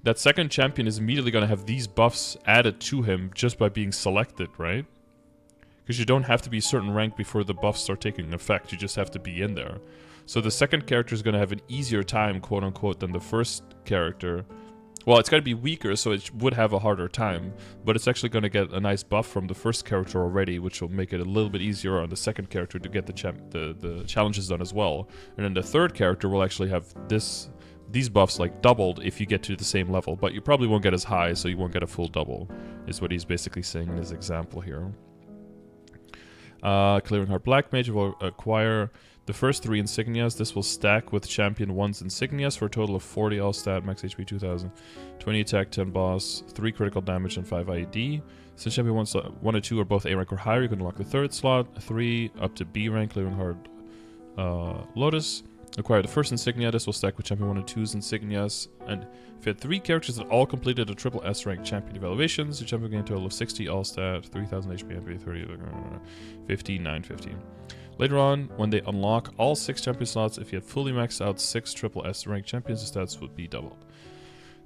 that second champion is immediately going to have these buffs added to him just by being selected, right? Because you don't have to be a certain rank before the buffs start taking effect, you just have to be in there. So the second character is going to have an easier time, quote-unquote, than the first character. Well, it's going to be weaker, so it would have a harder time, but it's actually going to get a nice buff from the first character already, which will make it a little bit easier on the second character to get the challenges done as well. And then the third character will actually have these buffs like doubled if you get to the same level, but you probably won't get as high, so you won't get a full double, is what he's basically saying in his example here. Clearing Heart Black Mage will acquire the first 3 insignias. This will stack with Champion 1's insignias for a total of 40 all stat, max HP 2000, 20 attack, 10 boss, 3 critical damage, and 5 IED. Since Champion 1 and 2 are both A rank or higher, you can unlock the 3rd slot. 3 up to B rank, Clearing Heart Lotus. Acquire the first insignia. This will stack with Champion 1 and 2's insignias. And if you had 3 characters that all completed a triple S rank champion evaluations, your champion will gain a total of 60 all stat, 3000 HP, MP, 30, 15, 9, 15. Later on, when they unlock all 6 champion slots, if you had fully maxed out 6 triple S rank champions, the stats would be doubled.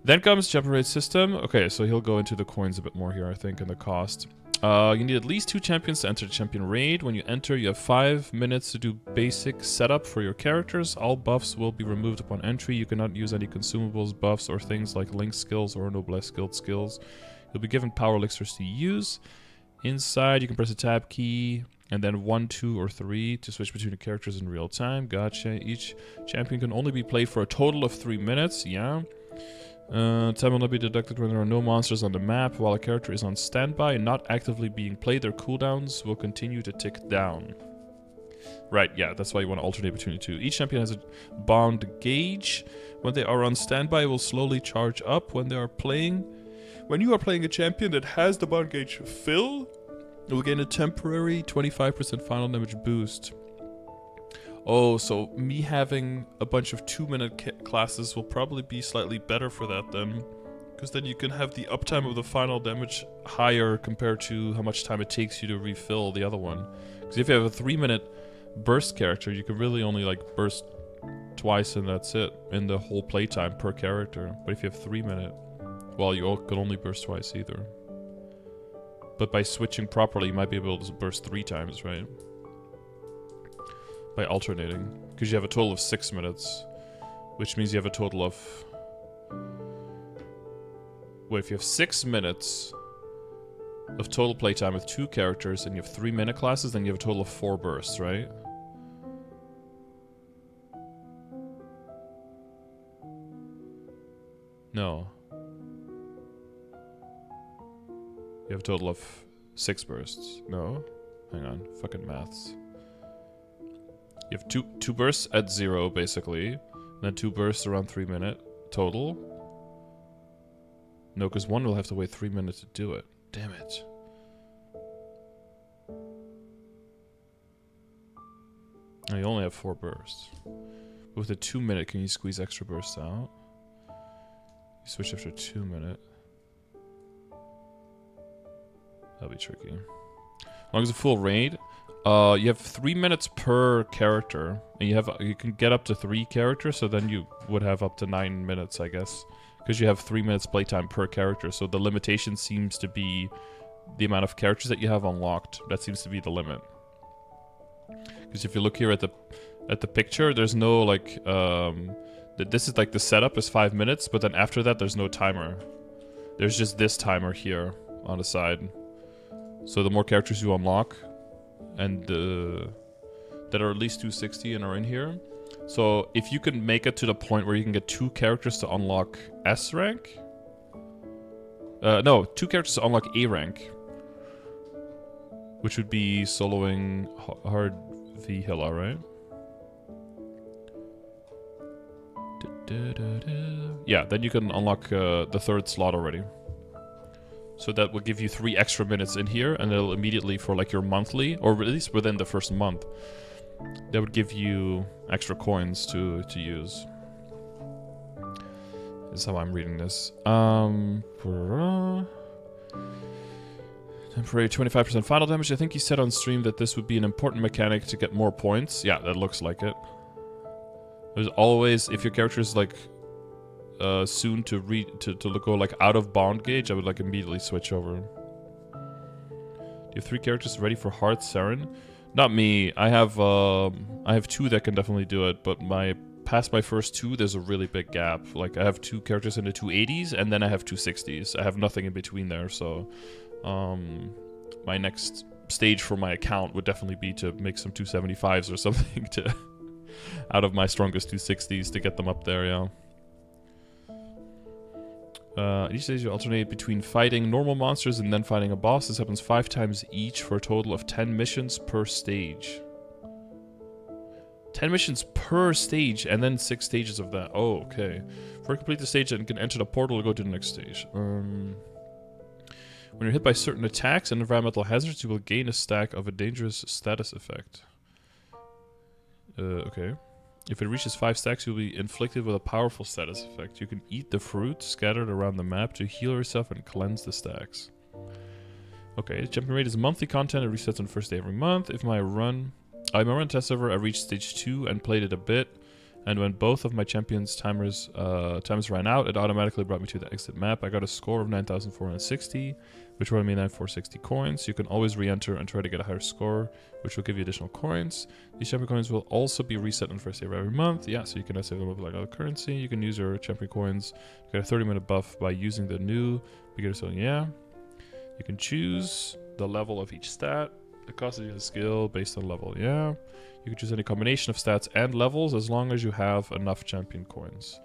Then comes champion raid system. Okay, so he'll go into the coins a bit more here, I think, and the cost. You need at least 2 champions to enter the champion raid. When you enter, you have 5 minutes to do basic setup for your characters. All buffs will be removed upon entry. You cannot use any consumables, buffs, or things like link skills or noblesse guild skills. You'll be given power elixirs to use. Inside, you can press the tab key and then 1, 2, or 3 to switch between the characters in real time. Gotcha. Each champion can only be played for a total of 3 minutes. Yeah. Time will not be deducted when there are no monsters on the map. While a character is on standby and not actively being played, their cooldowns will continue to tick down. Right, yeah, that's why you want to alternate between the 2. Each champion has a bound gauge. When they are on standby, it will slowly charge up when they are playing. When you are playing a champion that has the bound gauge fill, it will gain a temporary 25% final damage boost. Oh, so me having a bunch of 2-minute classes will probably be slightly better for that then. Because then you can have the uptime of the final damage higher compared to how much time it takes you to refill the other one. Because if you have a 3-minute burst character, you can really only like burst twice and that's it in the whole playtime per character. But if you have 3-minute, well, you can only burst twice either. But by switching properly, you might be able to burst 3 times, right? By alternating, because you have a total of 6 minutes, which means you have a total of... Wait, if you have 6 minutes of total playtime with 2 characters and you have 3-minute classes, then you have a total of 4 bursts, right? No. You have a total of 6 bursts. No? Hang on. Fucking maths. You have two bursts at 0, basically. And then 2 bursts around 3 minute total. No, because one will have to wait 3 minutes to do it. Damn it. Oh, you only have 4 bursts. with a 2 minute, can you squeeze extra bursts out? You switch after 2 minute. That'll be tricky. As long as a full raid, you have 3 minutes per character, and you can get up to 3 characters. So then you would have up to 9 minutes, I guess, because you have 3 minutes playtime per character. So the limitation seems to be the amount of characters that you have unlocked. That seems to be the limit. Because if you look here at the picture, there's no like this is like the setup is 5 minutes, but then after that there's no timer. There's just this timer here on the side. So the more characters you unlock, and that are at least 260 and are in here. So if you can make it to the point where you can get 2 characters to unlock S rank. No, 2 characters to unlock A rank. Which would be soloing hard V Hilla, right? Yeah, then you can unlock the 3rd slot already. So that will give you 3 extra minutes in here, and it'll immediately, for like your monthly, or at least within the first month, that would give you extra coins to use. This is how I'm reading this. Temporary 25% final damage. I think you said on stream that this would be an important mechanic to get more points. Yeah, that looks like it. There's always, if your character is like soon to go like out of bond gauge, I would like immediately switch over. Do you have 3 characters ready for Heart Saren? Not me. I have 2 that can definitely do it, but past my first 2, there's a really big gap. Like I have 2 characters in the 280s, and then I have 260s. I have nothing in between there, so my next stage for my account would definitely be to make some 275s or something to out of my strongest 260s to get them up there, yeah. Each stage you alternate between fighting normal monsters and then fighting a boss. This happens 5 times each for a total of 10 missions per stage. 10 missions per stage, and then 6 stages of that. Oh, okay. For a complete the stage, then can enter the portal to go to the next stage. When you're hit by certain attacks and environmental hazards, you will gain a stack of a dangerous status effect. Okay. If it reaches 5 stacks, you'll be inflicted with a powerful status effect. You can eat the fruit scattered around the map to heal yourself and cleanse the stacks. Okay, the champion raid is monthly content. It resets on the first day every month. If my run... I'm a run test server. I reached stage 2 and played it a bit. And when both of my champions' timers ran out, it automatically brought me to the exit map. I got a score of 9,460, which brought me 9,460 coins. You can always re-enter and try to get a higher score, which will give you additional coins. These champion coins will also be reset on the first day of every month. Yeah, so you can save them up like other currency. You can use your champion coins to get a 30-minute buff by using the new beginner skill. Yeah. You can choose the level of each stat. The cost of your skill based on level. Yeah. You can choose any combination of stats and levels as long as you have enough champion coins.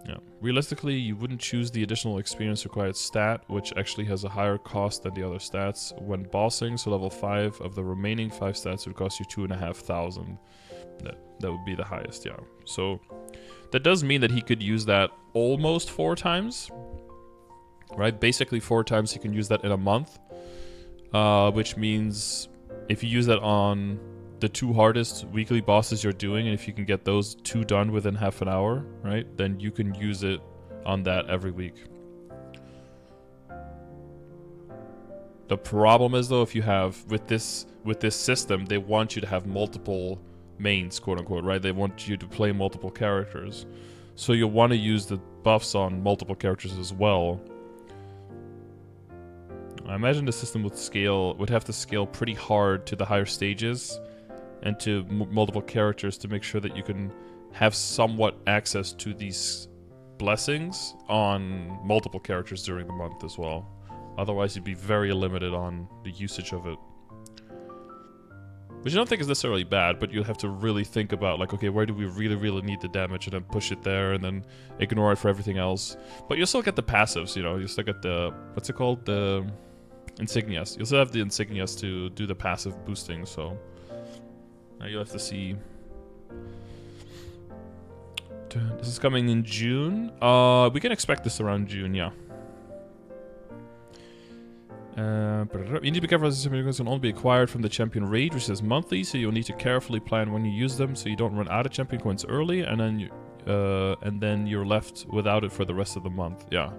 Yeah. Realistically, you wouldn't choose the additional experience required stat, which actually has a higher cost than the other stats when bossing. So level 5 of the remaining 5 stats would cost you 2,500. That would be the highest, yeah. So that does mean that he could use that almost 4 times. Right? Basically 4 times he can use that in a month. Which means if you use that on the 2 hardest weekly bosses you're doing, and if you can get those 2 done within half an hour, right, then you can use it on that every week. The problem is though, if you have with this system, they want you to have multiple mains, quote unquote, right? They want you to play multiple characters, so you'll want to use the buffs on multiple characters as well. I imagine the system would have to scale pretty hard to the higher stages and to multiple characters to make sure that you can have somewhat access to these blessings on multiple characters during the month as well. Otherwise, you'd be very limited on the usage of it. Which I don't think is necessarily bad, but you'll have to really think about, like, okay, where do we really, really need the damage, and then push it there, and then ignore it for everything else. But you'll still get the passives, you know, you'll still get the, what's it called? The insignias. You'll still have the insignias to do the passive boosting, so you'll have to see. This is coming in June. We can expect this around June, yeah. You need to be careful as the champion coins can only be acquired from the champion raid, which is monthly, so you'll need to carefully plan when you use them so you don't run out of champion coins early, and then you're left without it for the rest of the month. Yeah.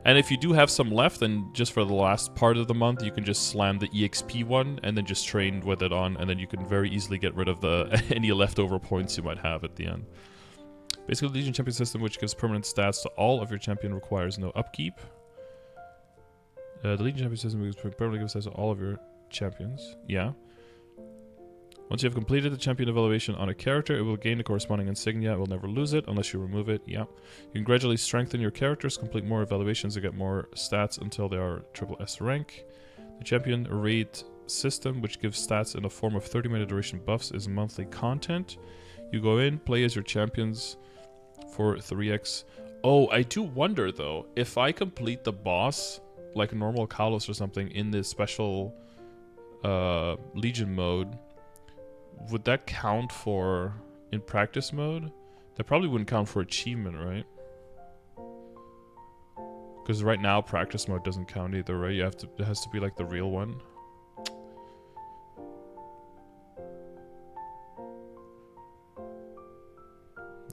And if you do have some left, then just for the last part of the month, you can just slam the EXP one and then just train with it on, and then you can very easily get rid of the any leftover points you might have at the end. Basically, the Legion champion system, which gives permanent stats to all of your champion, requires no upkeep. The Legion champion system gives permanent stats to all of your champions. Yeah. Once you have completed the champion evaluation on a character, it will gain the corresponding insignia. It will never lose it unless you remove it. Yeah. You can gradually strengthen your characters, complete more evaluations to get more stats until they are SSS rank. The champion raid system, which gives stats in the form of 30-minute duration buffs, is monthly content. You go in, play as your champions for 3x. Oh, I do wonder though, if I complete the boss, like a normal Kalos or something, in this special Legion mode, would that count for in practice mode? That probably wouldn't count for achievement, right? Because right now practice mode doesn't count either, right? You have to. It has to be like the real one.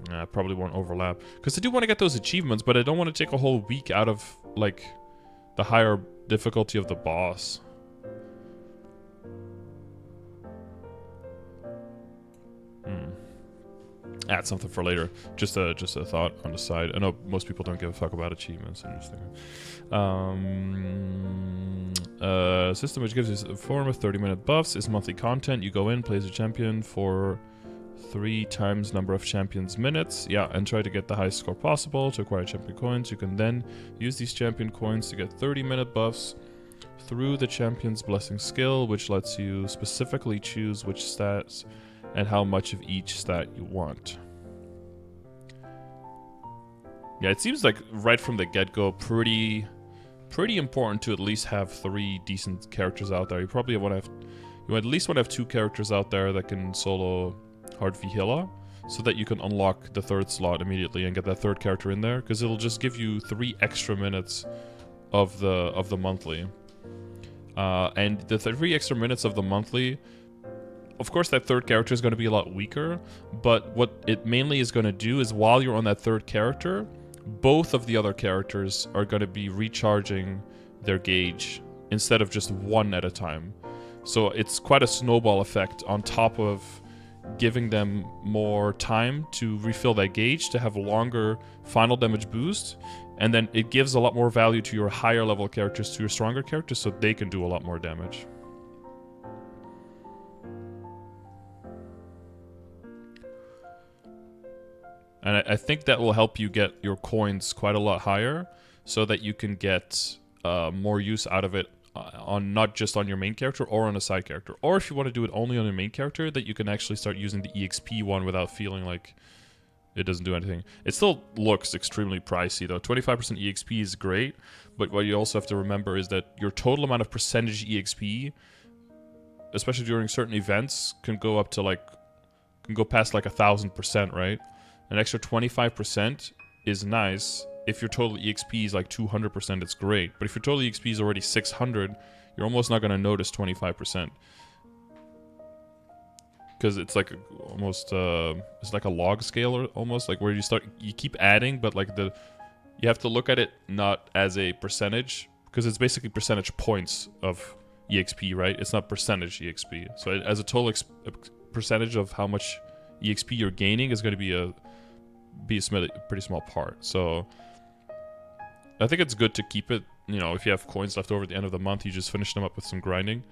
Nah, probably won't overlap. Because I do want to get those achievements, but I don't want to take a whole week out of like the higher difficulty of the boss. Add something for later. Just a thought on the side. I know most people don't give a fuck about achievements. System which gives you a form of 30-minute buffs is monthly content. You go in, play as a champion for 3 times number of champions minutes. Yeah, and try to get the highest score possible to acquire champion coins. You can then use these champion coins to get 30-minute buffs through the champion's blessing skill, which lets you specifically choose which stats and how much of each stat you want. Yeah, it seems like right from the get-go, pretty important to at least have 3 decent characters out there. You probably want to have, you at least want to have 2 characters out there that can solo Hard Vihila, so that you can unlock the 3rd slot immediately and get that 3rd character in there, because it'll just give you 3 extra minutes of the monthly. And the 3 extra minutes of the monthly, of course that 3rd character is going to be a lot weaker, but what it mainly is going to do is while you're on that 3rd character, both of the other characters are going to be recharging their gauge instead of just one at a time. So it's quite a snowball effect on top of giving them more time to refill that gauge, to have a longer final damage boost, and then it gives a lot more value to your higher level characters, to your stronger characters, so they can do a lot more damage. And I think that will help you get your coins quite a lot higher, so that you can get more use out of it on not just on your main character or on a side character. Or if you want to do it only on your main character, that you can actually start using the EXP one without feeling like it doesn't do anything. It still looks extremely pricey though. 25% EXP is great, but what you also have to remember is that your total amount of percentage EXP, especially during certain events, can go up to like, can go past like 1,000%, right? An extra 25% is nice. If your total EXP is like 200%, it's great. But if your total EXP is already 600, you're almost not going to notice 25%. Because it's like almost, it's like a log scale or almost, like where you keep adding, but like you have to look at it not as a percentage, because it's basically percentage points of EXP, right? It's not percentage EXP. So as a total percentage of how much EXP you're gaining is going to be a pretty small part. So I think it's good to keep it, you know, if you have coins left over at the end of the month, you just finish them up with some grinding.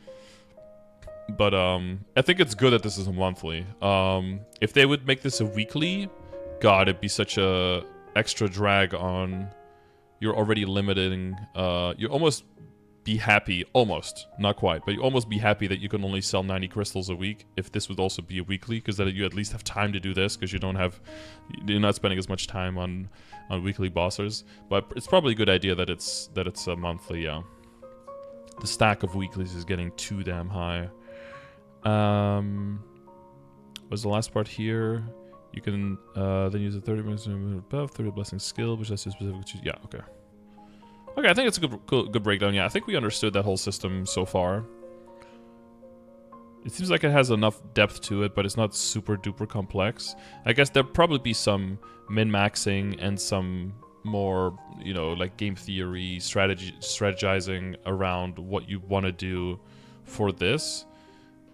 But I think it's good that this is a monthly. If they would make this a weekly, God, it'd be such a extra drag on. You're already limiting. You almost be happy, almost, not quite, but you almost be happy that you can only sell 90 crystals a week if this would also be a weekly, because then you at least have time to do this, because you're not spending as much time on weekly bosses. But it's probably a good idea that it's a monthly. Yeah, the stack of weeklies is getting too damn high. Was the last part here? You can then use a 30 minutes above 30 blessing skill, which has a specific. Yeah, okay. Okay, I think it's a good breakdown. Yeah, I think we understood that whole system so far. It seems like it has enough depth to it, but it's not super duper complex. I guess there'll probably be some min-maxing and some more, you know, like game theory, strategizing around what you want to do for this.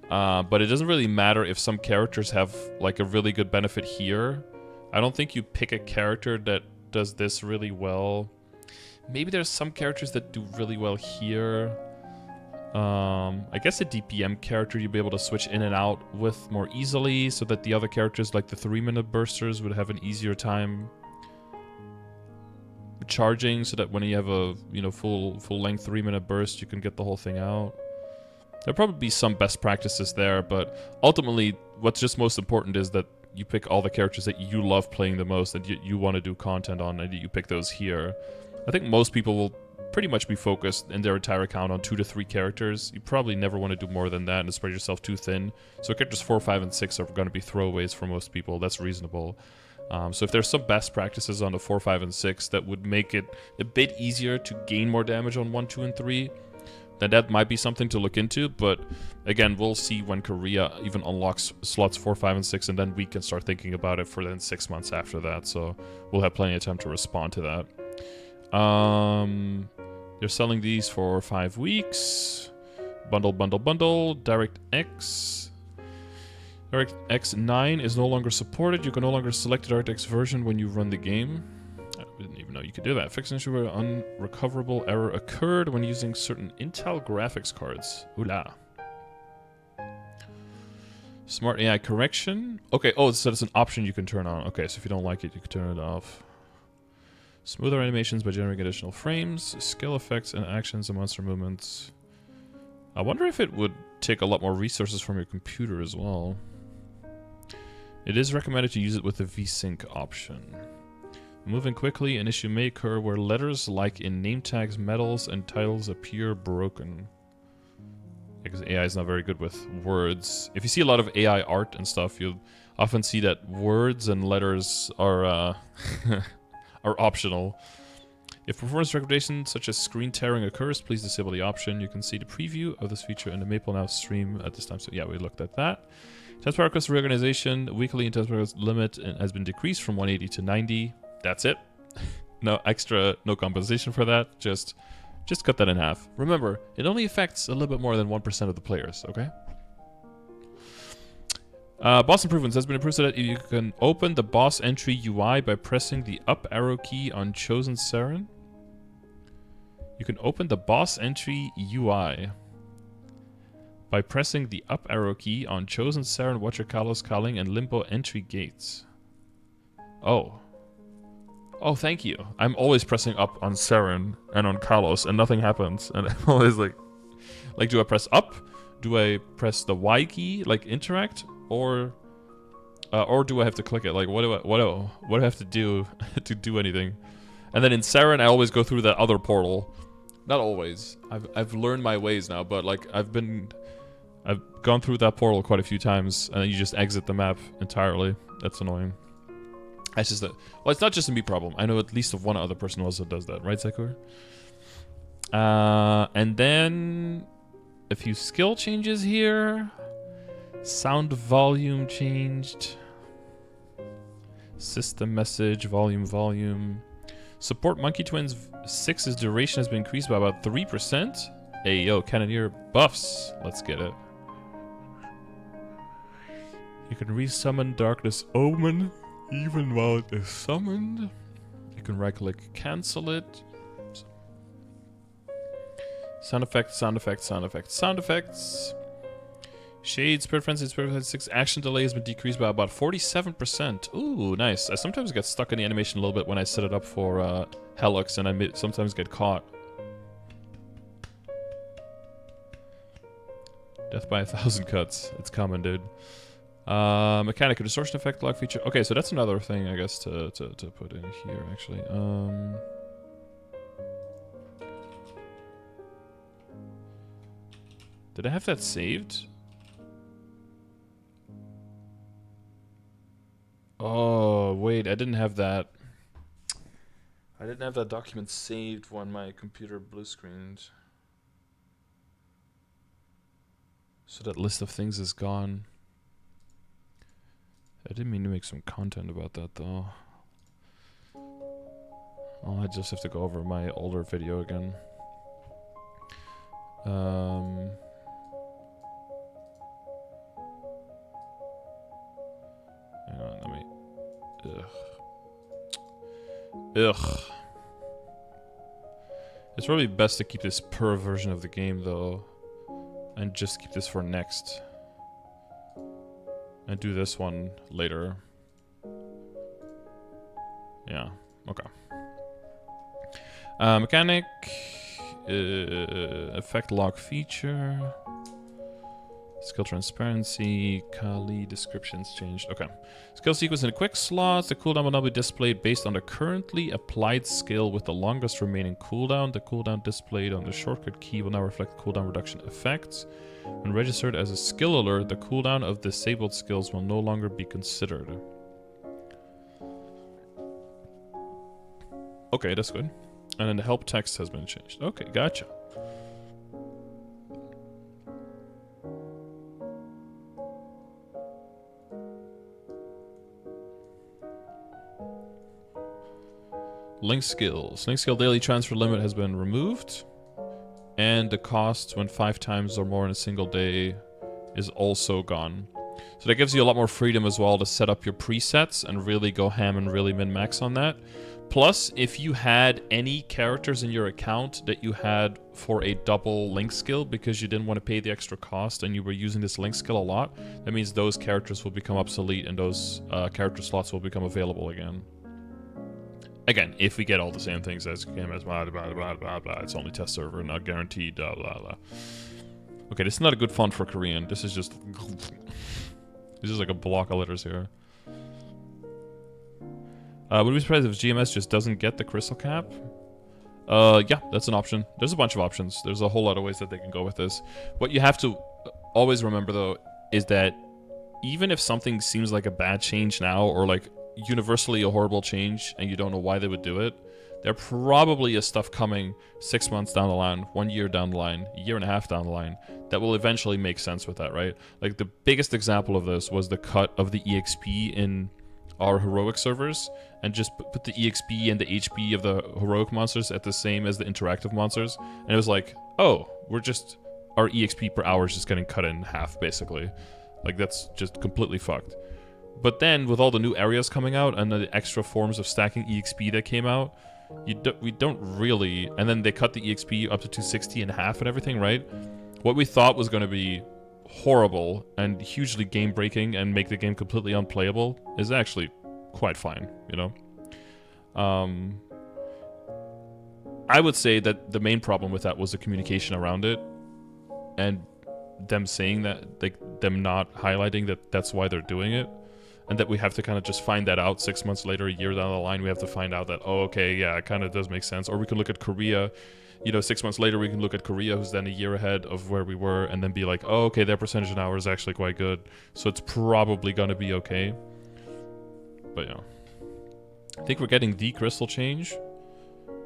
But it doesn't really matter if some characters have like a really good benefit here. I don't think you pick a character that does this really well. Maybe there's some characters that do really well here. I guess a DPM character you'd be able to switch in and out with more easily, so that the other characters, like the 3-minute bursters, would have an easier time charging, so that when you have a, you know, full length 3-minute burst, you can get the whole thing out. There'll probably be some best practices there, but ultimately, what's just most important is that you pick all the characters that you love playing the most, and you want to do content on, and you pick those here. I think most people will pretty much be focused in their entire account on 2 to 3 characters. You probably never want to do more than that and spread yourself too thin. So characters 4, 5, and 6 are going to be throwaways for most people. That's reasonable. So if there's some best practices on the 4, 5, and 6 that would make it a bit easier to gain more damage on 1, 2, and 3, then that might be something to look into. But again, we'll see when Korea even unlocks slots 4, 5, and 6, and then we can start thinking about it for then 6 months after that. So we'll have plenty of time to respond to that. They're selling these for 5 weeks. Bundle, bundle, bundle. DirectX. DirectX 9 is no longer supported. You can no longer select the DirectX version when you run the game. I didn't even know you could do that. Fix an issue where an unrecoverable error occurred when using certain Intel graphics cards. Ooh la. Smart AI correction. Okay, oh, so it's an option you can turn on. Okay, so if you don't like it, you can turn it off. Smoother animations by generating additional frames, skill effects and actions and monster movements. I wonder if it would take a lot more resources from your computer as well. It is recommended to use it with the VSync option. Moving quickly, an issue may occur where letters like in name tags, medals, and titles appear broken. Because AI is not very good with words. If you see a lot of AI art and stuff, you'll often see that words and letters are are optional. If performance recommendations such as screen tearing occurs, please disable the option. You can see the preview of this feature in the MapleNow stream at this time. So yeah, we looked at that. TESPIA request reorganization. Weekly and TESPIA limit has been decreased from 180 to 90. That's it. No extra, no compensation for that. Just cut that in half. Remember, it only affects a little bit more than 1% of the players, okay? Boss improvements has been improved so that you can open the boss entry UI by pressing the up arrow key on chosen Saren. You can open the boss entry UI by pressing the up arrow key on chosen Saren, Watcher, Kalos, Kaling, and Limbo entry gates. Oh. Oh, thank you. I'm always pressing up on Saren and on Kalos, and nothing happens. And I'm always like, do I press up? Do I press the Y key, like interact? Or do I have to click it? Like, what do I have to do to do anything? And then in Saren, I always go through that other portal. Not always. I've learned my ways now, but like I've gone through that portal quite a few times, and then you just exit the map entirely. That's annoying. That's just well, it's not just a me problem. I know at least one other person also does that, right, Sekur? And then a few skill changes here. Sound volume changed. System message, volume. Support Monkey Twins 6's duration has been increased by about 3%. Hey, yo, Cannoneer buffs. Let's get it. You can resummon Darkness Omen even while it is summoned. You can right-click, cancel it. Sound effects. Shade, Spirit Frenzy, 6 action delay has been decreased by about 47%. Ooh, nice. I sometimes get stuck in the animation a little bit when I set it up for Helix, and I sometimes get caught. Death by 1,000 cuts. It's common, dude. Mechanic, a distortion effect lock feature. Okay, so that's another thing, I guess, to put in here, actually. Did I have that saved? Oh, wait, I didn't have that. I didn't have that document saved when my computer blue screened. So that list of things is gone. I didn't mean to make some content about that though. Oh, I just have to go over my older video again. Hang on, let me... Ugh. It's probably best to keep this per version of the game though. And just keep this for next. And do this one later. Yeah, okay. Mechanic. Effect log feature. Skill transparency. Kali descriptions changed. Okay. Skill sequence in a quick slot. The cooldown will now be displayed based on the currently applied skill with the longest remaining cooldown. The cooldown displayed on the shortcut key will now reflect cooldown reduction effects. When registered as a skill alert, the cooldown of disabled skills will no longer be considered. Okay, that's good. And then the help text has been changed. Okay, gotcha. Link skills. Link skill daily transfer limit has been removed. And the cost when 5 times or more in a single day is also gone. So that gives you a lot more freedom as well to set up your presets and really go ham and really min-max on that. Plus, if you had any characters in your account that you had for a double link skill because you didn't want to pay the extra cost and you were using this link skill a lot, that means those characters will become obsolete and those character slots will become available again. Again, if we get all the same things as KMST, blah, blah, blah, blah, blah, it's only test server, not guaranteed, blah, blah, blah. Okay, this is not a good font for Korean. This is just... This is like a block of letters here. Would we be surprised if GMS just doesn't get the crystal cap? Yeah, that's an option. There's a bunch of options. There's a whole lot of ways that they can go with this. What you have to always remember, though, is that even if something seems like a bad change now, or like universally a horrible change, and you don't know why they would do it, there probably is stuff coming 6 months down the line, 1 year down the line, a year and a half down the line, that will eventually make sense with that, right? Like, the biggest example of this was the cut of the EXP in our heroic servers, and just put the EXP and the HP of the heroic monsters at the same as the interactive monsters, and it was like, oh, our EXP per hour is just getting cut in half, basically. Like, that's just completely fucked. But then, with all the new areas coming out, and the extra forms of stacking EXP that came out, we don't really... And then they cut the EXP up to 260 in half and everything, right? What we thought was going to be horrible and hugely game-breaking and make the game completely unplayable is actually quite fine, you know? I would say that the main problem with that was the communication around it, and them saying that, like, them not highlighting that that's why they're doing it. And that we have to kind of just find that out 6 months later, a year down the line, we have to find out that, oh, okay, yeah, it kind of does make sense. Or we can look at Korea, you know, 6 months later, we can look at Korea, who's then a year ahead of where we were, and then be like, oh, okay, their percentage an hour is actually quite good. So it's probably going to be okay. But yeah. I think we're getting the crystal change.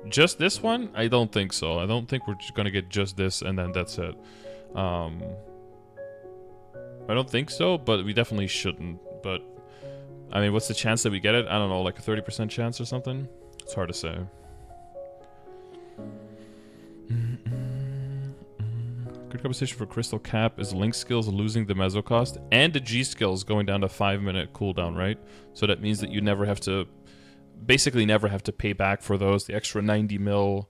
Just this one? I don't think so. I don't think we're just going to get just this, and then that's it. I don't think so, but we definitely shouldn't. But... I mean, what's the chance that we get it? I don't know, like a 30% chance or something? It's hard to say. Good compensation for Crystal Cap is Link skills losing the Meso cost and the G skills going down to 5-minute cooldown, right? So that means that you never have to... Basically never have to pay back for those. The extra 90 mil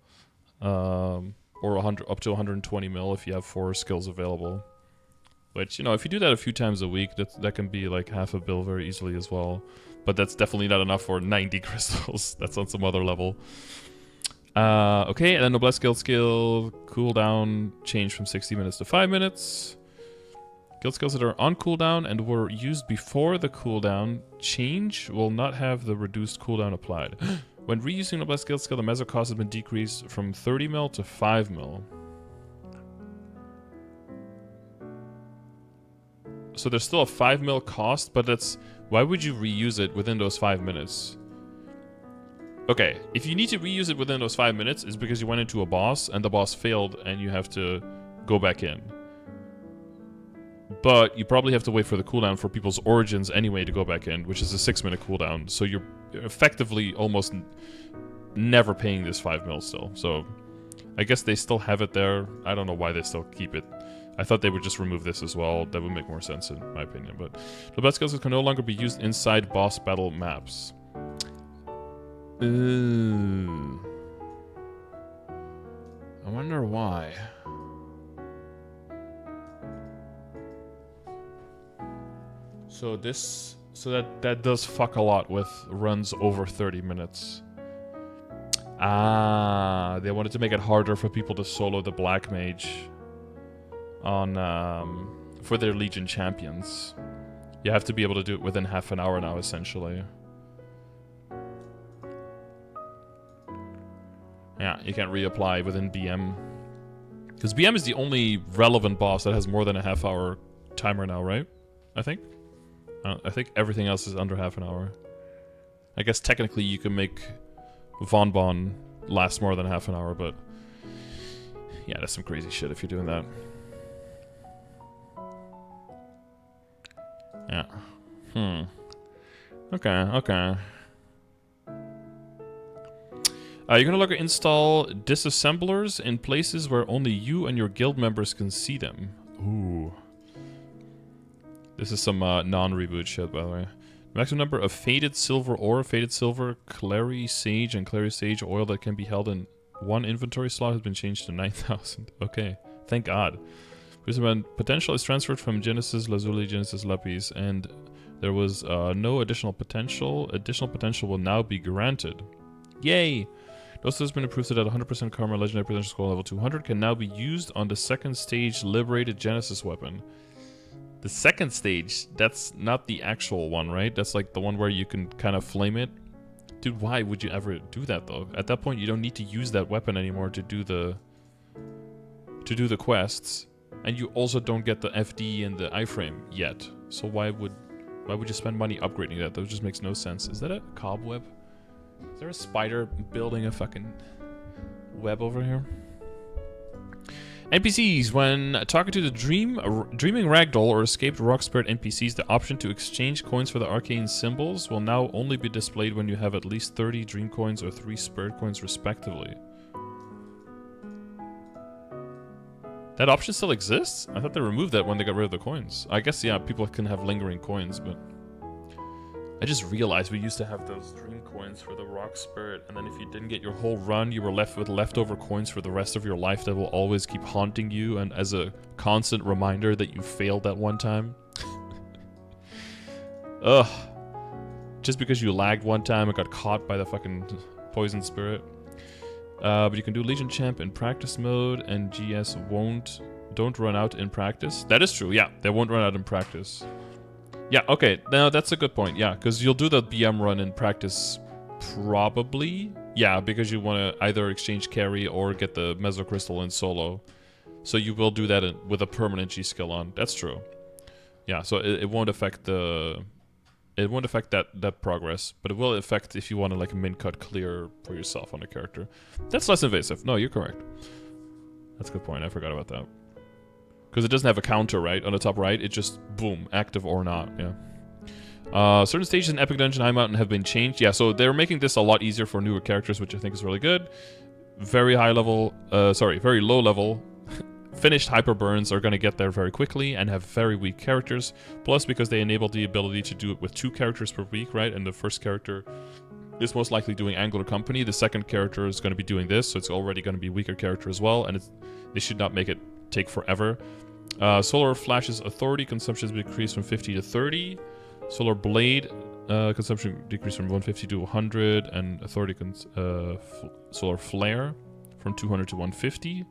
or 100, up to 120 mil if you have 4 skills available. Which, you know, if you do that a few times a week, that can be like half a bill very easily as well. But that's definitely not enough for 90 crystals. That's on some other level. Okay, and then Noblesse Guild skill cooldown changed from 60 minutes to 5 minutes. Guild skills that are on cooldown and were used before the cooldown change will not have the reduced cooldown applied. When reusing Noblesse Guild skill, the meso cost has been decreased from 30 mil to 5 mil. So there's still a 5 mil cost, but that's... Why would you reuse it within those 5 minutes? Okay, if you need to reuse it within those 5 minutes, it's because you went into a boss and the boss failed and you have to go back in. But you probably have to wait for the cooldown for people's origins anyway to go back in, which is a 6-minute cooldown. So you're effectively almost never paying this 5 mil still. So I guess they still have it there. I don't know why they still keep it. I thought they would just remove this as well. That would make more sense in my opinion. But the blood skills can no longer be used inside boss battle maps. Ooh. I wonder why. So that does fuck a lot with runs over 30 minutes. Ah, they wanted to make it harder for people to solo the Black Mage on for their Legion champions. You have to be able to do it within half an hour now, essentially. Yeah, you can't reapply within BM. Because BM is the only relevant boss that has more than a half-hour timer now, right? I think everything else is under half an hour. I guess technically you can make Von Bon last more than half an hour, but yeah, that's some crazy shit if you're doing that. Yeah. Okay. You're gonna look at install disassemblers in places where only you and your guild members can see them. Ooh. This is some non-reboot shit, by the way. Maximum number of faded silver ore, faded silver, clary sage, and clary sage oil that can be held in one inventory slot has been changed to 9,000. Okay, thank God. Potential is transferred from Genesis Lazuli, Genesis Lapis, and there was no additional potential. Additional potential will now be granted. Yay! Those has been approved that 100% Karma Legendary Potential Score level 200 can now be used on the second stage Liberated Genesis weapon. The second stage, that's not the actual one, right? That's like the one where you can kind of flame it. Dude, why would you ever do that though? At that point, you don't need to use that weapon anymore to do the quests, and you also don't get the FD and the iframe yet. So why would you spend money upgrading that? That just makes no sense. Is that a cobweb? Is there a spider building a fucking web over here? NPCs, when talking to the Dreaming Ragdoll or Escaped Rock Spirit NPCs, the option to exchange coins for the arcane symbols will now only be displayed when you have at least 30 Dream Coins or 3 Spirit Coins respectively. That option still exists? I thought they removed that when they got rid of the coins. I guess, yeah, people can have lingering coins, but I just realized we used to have those Dream Coins for the Rock Spirit, and then if you didn't get your whole run, you were left with leftover coins for the rest of your life that will always keep haunting you, and as a constant reminder that you failed that one time. Ugh. Just because you lagged one time and got caught by the fucking poison spirit. But you can do Legion Champ in practice mode, and GS don't run out in practice. That is true, yeah, they won't run out in practice. Yeah, okay, now that's a good point, yeah, because you'll do the BM run in practice, probably. Yeah, because you want to either exchange carry or get the Mesocrystal in solo. So you will do that with a permanent G skill on. That's true. Yeah, so it won't affect the... It won't affect that progress, but it will affect if you want to like min cut clear for yourself on a character. That's less invasive. No, you're correct. That's a good point. I forgot about that. Because it doesn't have a counter, right? On the top right, it just, boom, active or not, yeah. Certain stages in Epic Dungeon High Mountain have been changed. Yeah, so they're making this a lot easier for newer characters, which I think is really good. Very high level, very low level. Finished hyper burns are going to get there very quickly and have very weak characters. Plus, because they enable the ability to do it with 2 characters per week, right? And the first character is most likely doing Angular Company. The second character is going to be doing this, so it's already going to be a weaker character as well. And they should not make it take forever. Solar Flash's authority consumption has decreased from 50 to 30. Solar Blade consumption decreased from 150 to 100. And authority Solar Flare from 200 to 150.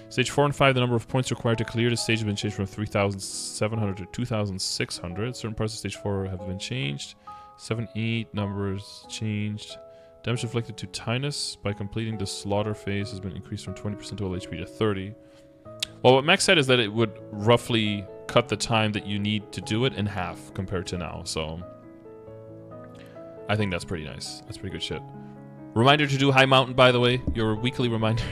Stage 4 and 5, the number of points required to clear the stage has been changed from 3,700 to 2,600. Certain parts of stage 4 have been changed. 7, 8 numbers changed. Damage inflicted to Tinus by completing the slaughter phase has been increased from 20% total HP to 30. Well, what Max said is that it would roughly cut the time that you need to do it in half compared to now, so I think that's pretty nice. That's pretty good shit. Reminder to do High Mountain, by the way. Your weekly reminder.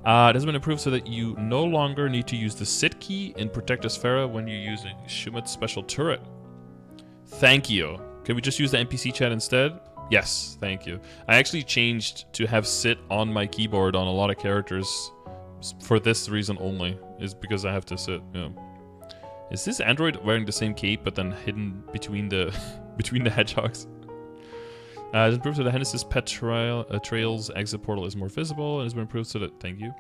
It has been improved so that you no longer need to use the sit key in Protectosphere when you're using Shumat's special turret. Thank you. Can we just use the NPC chat instead? Yes, thank you. I actually changed to have sit on my keyboard on a lot of characters for this reason only. Is because I have to sit. Yeah. Is this android wearing the same cape but then hidden between the between the hedgehogs? It's improved so the Hennessy's pet trail's exit portal is more visible, and has been improved so that, thank you.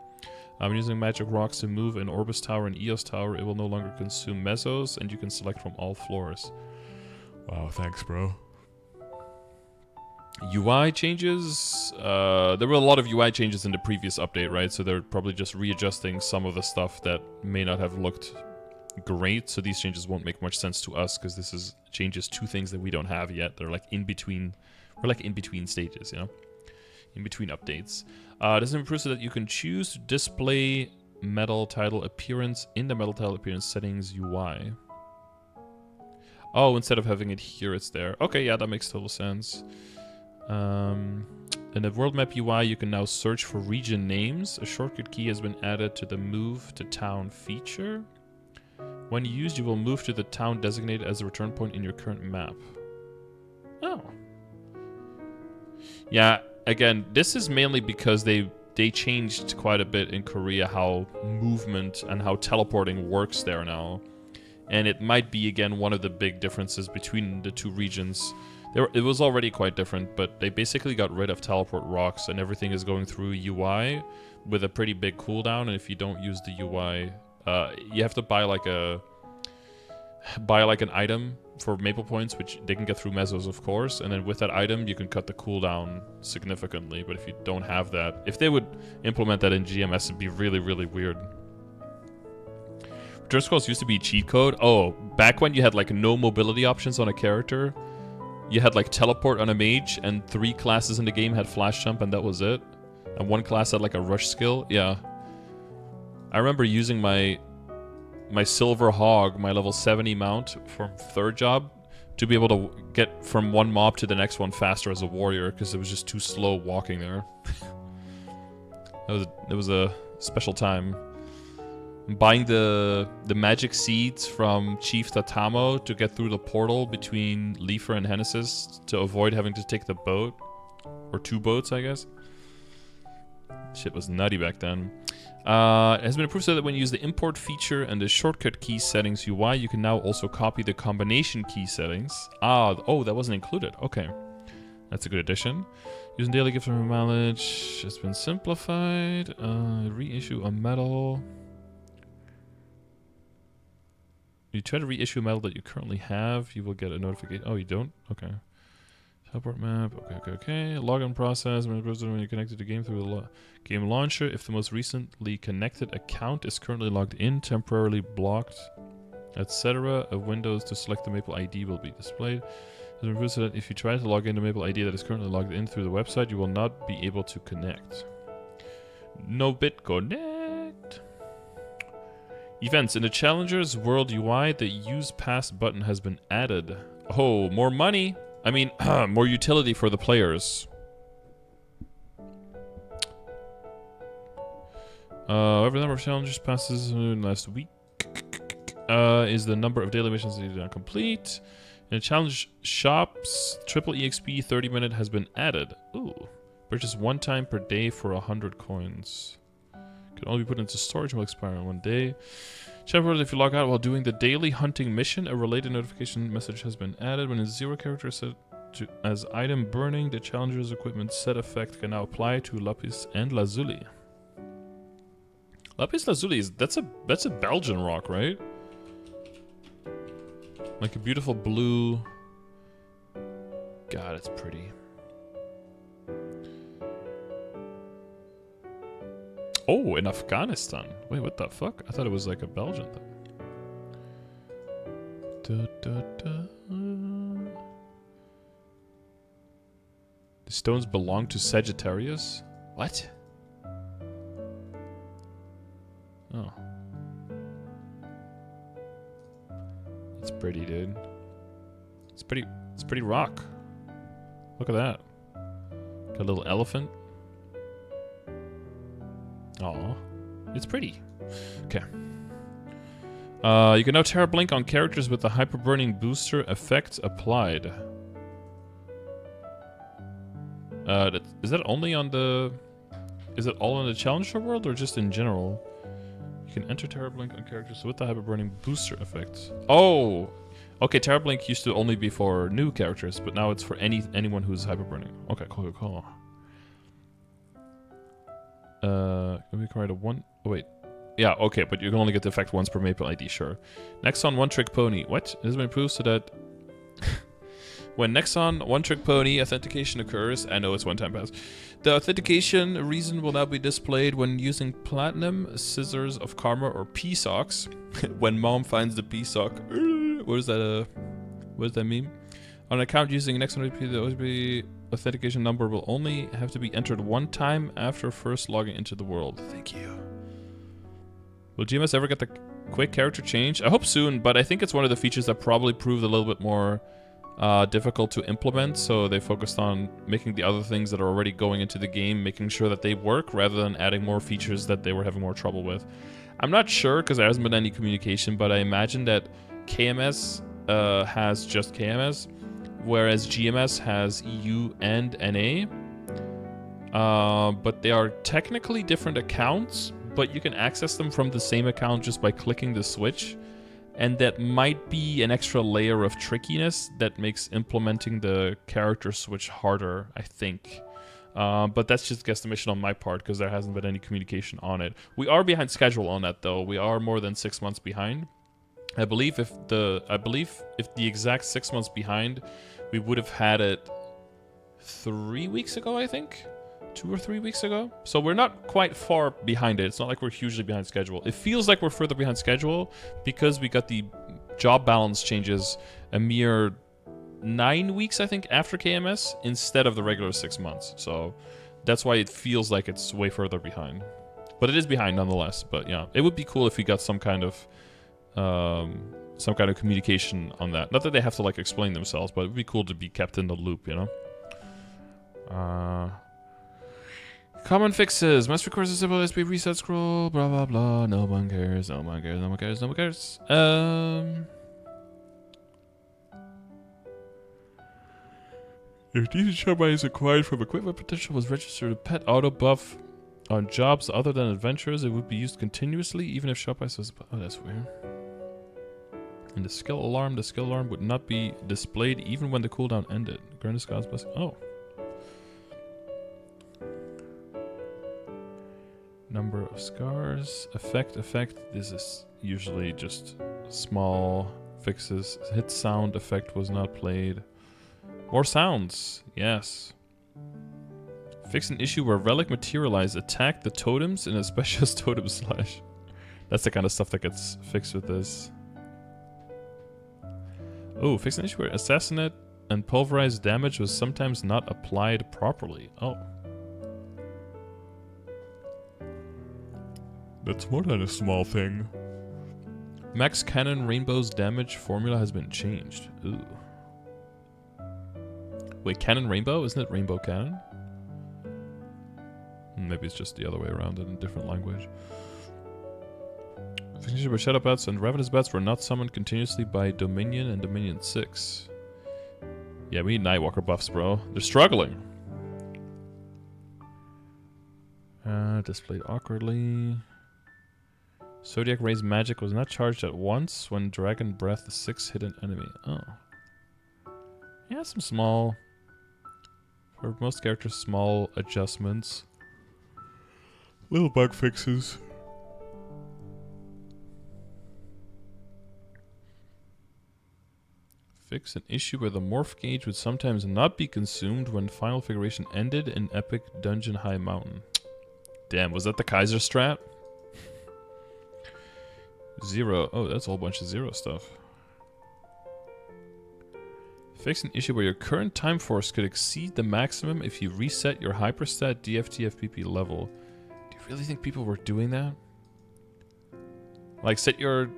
Using magic rocks to move in Orbis Tower and Eos Tower, it will no longer consume mesos, and you can select from all floors. Wow, thanks, bro. UI changes? There were a lot of UI changes in the previous update, right? So they're probably just readjusting some of the stuff that may not have looked great, so these changes won't make much sense to us, because this is changes to things that we don't have yet. They're like in between. We're like in between stages, you know? In between updates. This improves so that you can choose to display metal title appearance in the metal title appearance settings UI. Oh, instead of having it here, it's there. Okay, yeah, that makes total sense. In the world map UI, you can now search for region names. A shortcut key has been added to the move to town feature. When used, you will move to the town designated as a return point in your current map. Oh. Yeah, again, this is mainly because they changed quite a bit in Korea how movement and how teleporting works there now. And it might be, again, one of the big differences between the two regions. It was already quite different, but they basically got rid of teleport rocks and everything is going through UI with a pretty big cooldown. And if you don't use the UI, you have to buy like an item for Maple points, which they can get through mesos, of course, and then with that item you can cut the cooldown significantly. But if you don't have that, if they would implement that in GMS, it'd be really, really weird. Return scrolls used to be cheat code. Oh, back when you had like no mobility options on a character, you had like teleport on a mage, and 3 classes in the game had flash jump, and that was it. And 1 class had like a rush skill. Yeah, I remember using my Silver Hog, my level 70 mount from 3rd job, to be able to get from one mob to the next one faster as a warrior, because it was just too slow walking there. It was a special time. Buying the magic seeds from Chief Tatamo to get through the portal between Leifer and Hennessy's to avoid having to take the boat. Or 2 boats, I guess. Shit was nutty back then. It has been improved so that when you use the import feature and the shortcut key settings UI, you can now also copy the combination key settings. Oh, that wasn't included. Okay. That's a good addition. Using daily gift from mileage has been simplified. Reissue a medal. You try to reissue a medal that you currently have, you will get a notification. Oh, you don't? Okay. Teleport map. Okay. Login process. When you connect to the game through the game launcher, if the most recently connected account is currently logged in, temporarily blocked, etc., a window to select the Maple ID will be displayed. So that if you try to log into Maple ID that is currently logged in through the website, you will not be able to connect. No bit connect. Events. In the Challengers World UI, the Use Pass button has been added. Oh, more money! I mean, more utility for the players. Every number of challenges passes last week is the number of daily missions that you did complete. In the challenge shops, triple EXP 30-minute has been added. Ooh. Purchase 1 time per day for 100 coins. Can only be put into storage and will expire in 1 day. Chat world, if you log out while doing the daily hunting mission, a related notification message has been added. When it's 0 character set to as item burning, the challenger's equipment set effect can now apply to Lapis and Lazuli. Lapis Lazuli is that's a Belgian rock, right? Like a beautiful blue. God, it's pretty. Oh, in Afghanistan. Wait, what the fuck? I thought it was like a Belgian thing. The stones belong to Sagittarius? What? Oh. It's pretty, dude. It's pretty rock. Look at that. Like a little elephant. Aw. It's pretty. Okay. You can now Terra Blink on characters with the Hyper Burning Booster effect applied. Is that only on the... Is it all in the Challenger world or just in general? You can enter Terra Blink on characters with the Hyper Burning Booster effect. Oh! Okay, Terra Blink used to only be for new characters, but now it's for anyone who's Hyper Burning. Okay, cool. We can write a one... Oh, wait. Yeah, okay, but you can only get the effect once per Maple ID, sure. Nexon One Trick Pony. What? It has been improved so that... When Nexon One Trick Pony authentication occurs... I know it's one-time pass. The authentication reason will now be displayed when using Platinum, Scissors of Karma, or P-Socks. When Mom finds the P-Sock. What is that meme? On an account using Nexon OTP, the OTP authentication number will only have to be entered one time after first logging into the world. Thank you. Will GMS ever get the quick character change? I hope soon, but I think it's one of the features that probably proved a little bit more difficult to implement, so they focused on making the other things that are already going into the game, making sure that they work, rather than adding more features that they were having more trouble with. I'm not sure, because there hasn't been any communication, but I imagine that KMS has just KMS, whereas GMS has EU and NA. But they are technically different accounts, but you can access them from the same account just by clicking the switch. And that might be an extra layer of trickiness that makes implementing the character switch harder, I think. But that's just guesstimation on my part, because there hasn't been any communication on it. We are behind schedule on that, though. We are more than 6 months behind. I believe if the exact 6 months behind, we would have had it 3 weeks ago, I think. 2 or 3 weeks ago. So we're not quite far behind it. It's not like we're hugely behind schedule. It feels like we're further behind schedule because we got the job balance changes a mere 9 weeks, I think, after KMS instead of the regular 6 months. So that's why it feels like it's way further behind. But it is behind nonetheless. But yeah, it would be cool if we got some kind of communication on that. Not that they have to like explain themselves, but it would be cool to be kept in the loop, you know? Common fixes. Must record a simple SP reset scroll. Blah blah blah. No one cares. No one cares. No one cares. No one cares. If decent shopbuy is acquired from equipment potential was registered a pet auto buff on jobs other than adventures, it would be used continuously even if shopbuy says. Oh, that's weird. And the skill alarm would not be displayed even when the cooldown ended. Grant God's blessing. Oh. Number of scars. Effect. This is usually just small fixes. Hit sound effect was not played. More sounds. Yes. Fix an issue where relic materialize attack the totems in a specialist totem slash. That's the kind of stuff that gets fixed with this. Oh, fix an issue where assassinate and pulverized damage was sometimes not applied properly. Oh. That's more than a small thing. Max Cannon Rainbow's damage formula has been changed. Ooh. Wait, Cannon Rainbow? Isn't it Rainbow Cannon? Maybe it's just the other way around in a different language. Where Shadow Bats and Ravenous Bats were not summoned continuously by Dominion and Dominion 6. Yeah, we need Nightwalker buffs, bro. They're struggling. Displayed awkwardly. Zodiac Ray's magic was not charged at once when Dragon Breath 6 hit an enemy. Oh. Yeah, some small... For most characters, small adjustments. Little bug fixes. Fix an issue where the morph gauge would sometimes not be consumed when final figuration ended in Epic Dungeon High Mountain. Damn, was that the Kaiser strat? 0. Oh, that's a whole bunch of 0 stuff. Fix an issue where your current time force could exceed the maximum if you reset your hyperstat DFTFPP level. Do you really think people were doing that? Like, set your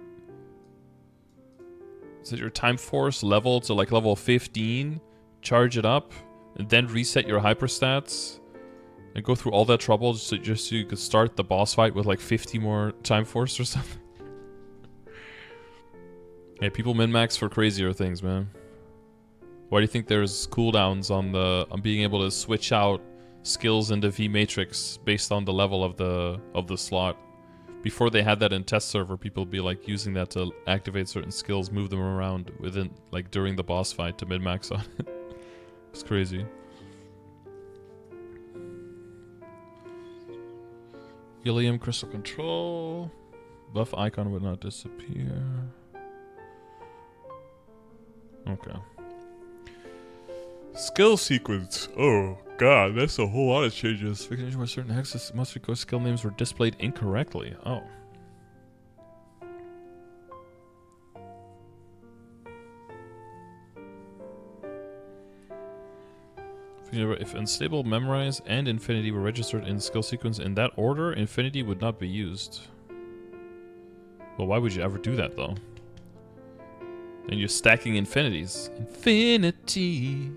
time force level to like level 15, charge it up, and then reset your hyperstats and go through all that trouble just so you could start the boss fight with like 50 more time force or something. Hey, people min-max for crazier things, man. Why do you think there's cooldowns on being able to switch out skills in the V matrix based on the level of the slot? Before they had that in test server, people would be like using that to activate certain skills, move them around within like during the boss fight to min-max on it. It's crazy. Helium crystal control. Buff icon would not disappear. Okay. Skill sequence. Oh god, that's a whole lot of changes. Fixation where certain hexes must because skill names were displayed incorrectly. Oh. If unstable, memorize, and infinity were registered in the skill sequence in that order, infinity would not be used. Well, why would you ever do that though? And you're stacking infinities. Infinity.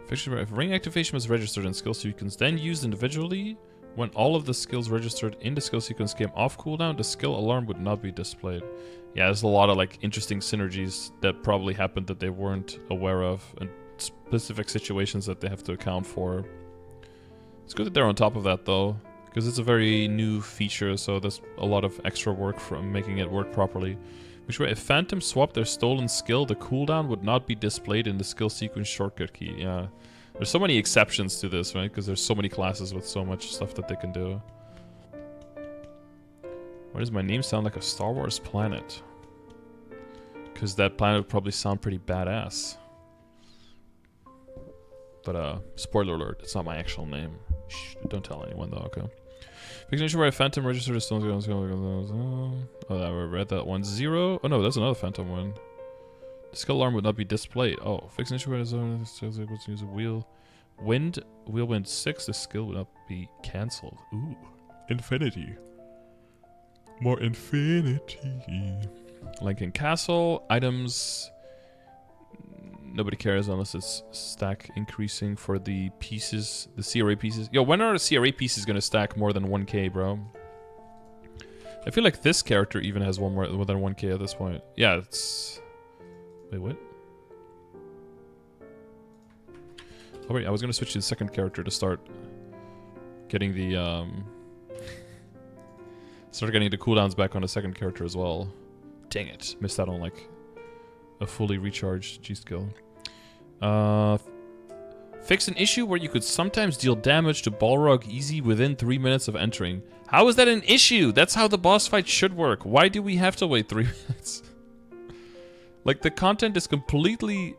If ring activation was registered in skill sequence, then used individually, when all of the skills registered in the skill sequence came off cooldown, the skill alarm would not be displayed. Yeah, there's a lot of like interesting synergies that probably happened that they weren't aware of, and specific situations that they have to account for. It's good that they're on top of that though, because it's a very new feature, so there's a lot of extra work from making it work properly. Which way, if Phantom swapped their stolen skill, the cooldown would not be displayed in the skill sequence shortcut key. Yeah. There's so many exceptions to this, right? Because there's so many classes with so much stuff that they can do. Why does my name sound like a Star Wars planet? Because that planet would probably sound pretty badass. But, spoiler alert, it's not my actual name. Shh, don't tell anyone though, okay? Fixation where a Phantom registered as oh, I read that one. 0. Oh no, that's another Phantom one. The skill alarm would not be displayed. Oh, fixation where is able to use a wheel. Wheel wind 6, the skill would not be cancelled. Ooh. Infinity. More infinity. Lincoln Castle, items. Nobody cares unless it's stack increasing for the pieces, the CRA pieces. Yo, when are the CRA pieces gonna stack more than 1k, bro? I feel like this character even has more than 1k at this point. Yeah, it's... Wait, what? Oh wait, I was gonna switch to the second character to start getting the, start getting the cooldowns back on the second character as well. Dang it, missed out on like a fully recharged G-skill. Fix an issue where you could sometimes deal damage to Balrog easy within 3 minutes of entering. How is that an issue? That's how the boss fight should work. Why do we have to wait 3 minutes? Like, the content is completely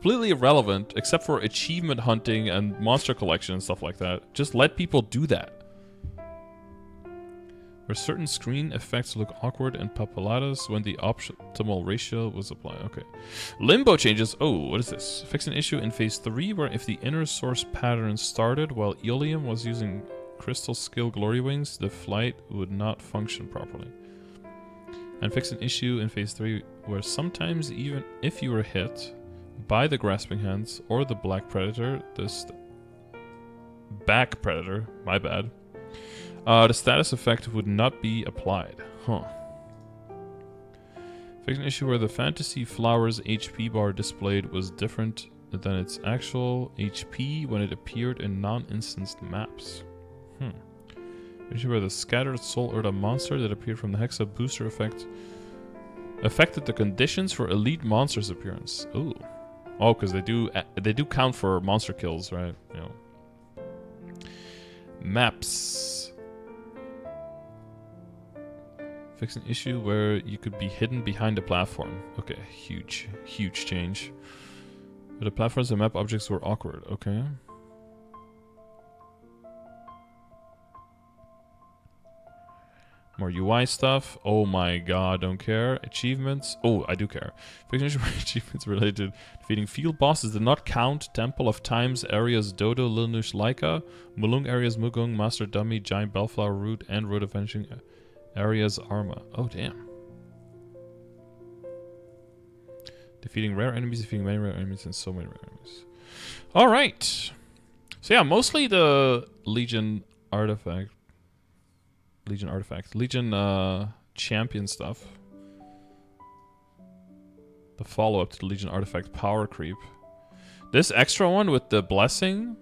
irrelevant except for achievement hunting and monster collection and stuff like that. Just let people do that. Where certain screen effects look awkward and papillatus when the optimal ratio was applied. Okay. Limbo changes. Oh, what is this? Fix an issue in phase 3 where if the inner source pattern started while Ilium was using crystal skill glory wings, the flight would not function properly. And fix an issue in phase 3 where sometimes even if you were hit by the grasping hands or the black predator, back predator, my bad, the status effect would not be applied. Huh. Fix an issue where the Fantasy Flowers HP bar displayed was different than its actual HP when it appeared in non-instanced maps. Issue where the Scattered Soul Urda monster that appeared from the Hexa booster effect affected the conditions for elite monsters appearance. Ooh. Oh, because they do count for monster kills, right? You know. Maps. Fix an issue where you could be hidden behind a platform. Okay, huge change. But the platforms and map objects were awkward. Okay. More UI stuff. Oh my god, don't care. Achievements. Oh, I do care. Fix an issue where achievements related to defeating field bosses did not count. Temple of Times areas Dodo, Lilnush, Laika. Mulung areas Mugung, Master Dummy, Giant Bellflower Root, and Road Avenging areas Arma. Oh, damn. Defeating rare enemies, defeating many rare enemies, and so many rare enemies. Alright. So yeah, mostly the Legion artifact. Legion champion stuff. The follow-up to the Legion artifact power creep. This extra one with the blessing.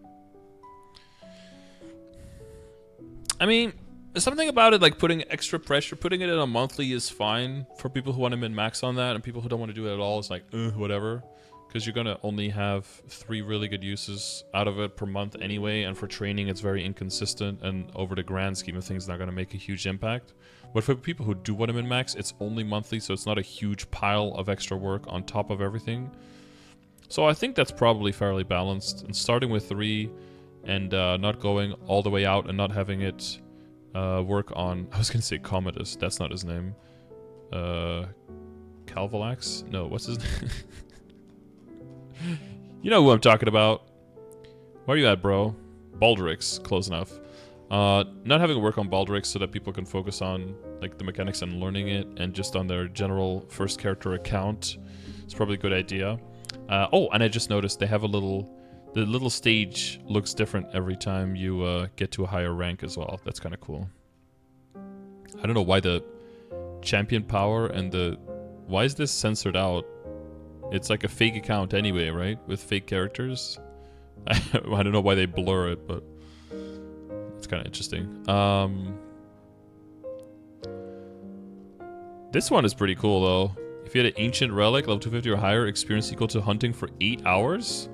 I mean, something about it, like putting extra pressure, putting it in a monthly is fine for people who want to min-max on that, and people who don't want to do it at all, it's like, whatever. Because you're going to only have 3 really good uses out of it per month anyway, and for training it's very inconsistent, and over the grand scheme of things, not going to make a huge impact. But for people who do want to min-max, it's only monthly, so it's not a huge pile of extra work on top of everything. So I think that's probably fairly balanced, and starting with 3 and not going all the way out and not having it work on... I was going to say Commodus, that's not his name. Calvalax? No, what's his name? You know who I'm talking about. Where are you at, bro? Baldrix, close enough. Not having it work on Baldrix so that people can focus on like the mechanics and learning it, and just on their general first character account. It's probably a good idea. Oh, and I just noticed they have a little... The little stage looks different every time you get to a higher rank as well. That's kind of cool. I don't know why the champion power and the... Why is this censored out? It's like a fake account anyway, right? With fake characters. I don't know why they blur it, but it's kind of interesting. This one is pretty cool, though. If you had an ancient relic, level 250 or higher, experience equal to hunting for 8 hours?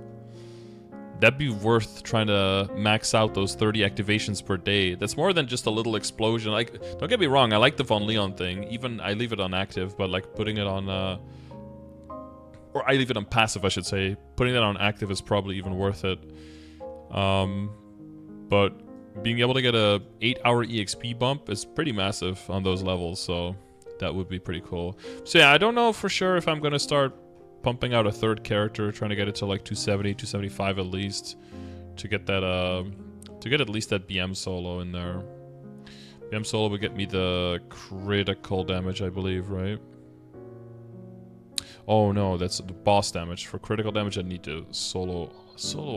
That'd be worth trying to max out those 30 activations per day. That's more than just a little explosion. Like, don't get me wrong, I like the Von Leon thing. Even I leave it on active, but like putting it on... or I leave it on passive, I should say. Putting that on active is probably even worth it. But being able to get a 8-hour EXP bump is pretty massive on those levels, so that would be pretty cool. So yeah, I don't know for sure if I'm going to start pumping out a 3rd character, trying to get it to like 270, 275 at least, to get that, to get at least that BM solo in there. BM solo would get me the critical damage, I believe, right? Oh no, that's the boss damage. For critical damage, I need to solo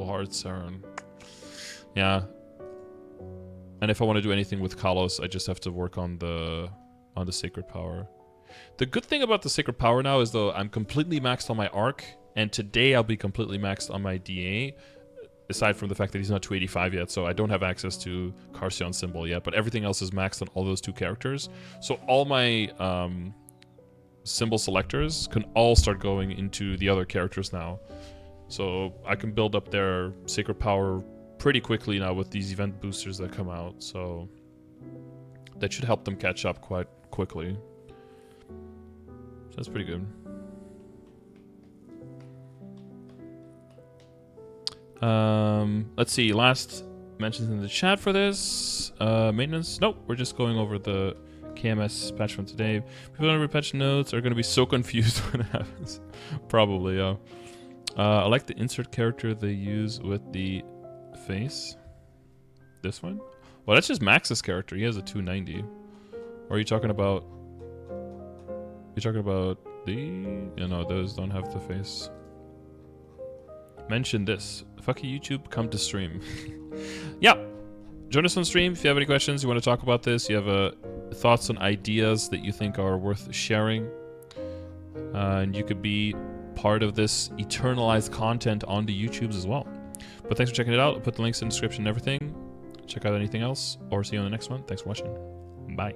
hard Saren. Yeah. And if I want to do anything with Kalos, I just have to work on the Sacred Power. The good thing about the Sacred Power now is, though, I'm completely maxed on my Arc, and today I'll be completely maxed on my DA, aside from the fact that he's not 285 yet, so I don't have access to Carsion Symbol yet, but everything else is maxed on all those 2 characters. So all my symbol selectors can all start going into the other characters now. So I can build up their Sacred Power pretty quickly now with these event boosters that come out, so that should help them catch up quite quickly. So that's pretty good. Let's see, last mentions in the chat for this. Maintenance? Nope, we're just going over the KMS patch from today. People on patch notes are going to be so confused when it happens. Probably, yeah. I like the insert character they use with the face. This one? Well, that's just Max's character. He has a 290. Or are you talking about... You're talking about the... Yeah, no, those don't have the face. Mention this. Fuck you, YouTube. Come to stream. Yeah. Join us on stream if you have any questions, you want to talk about this, you have thoughts and ideas that you think are worth sharing. And you could be part of this eternalized content on the YouTubes as well. But thanks for checking it out. I'll put the links in the description and everything. Check out anything else, or see you on the next one. Thanks for watching. Bye.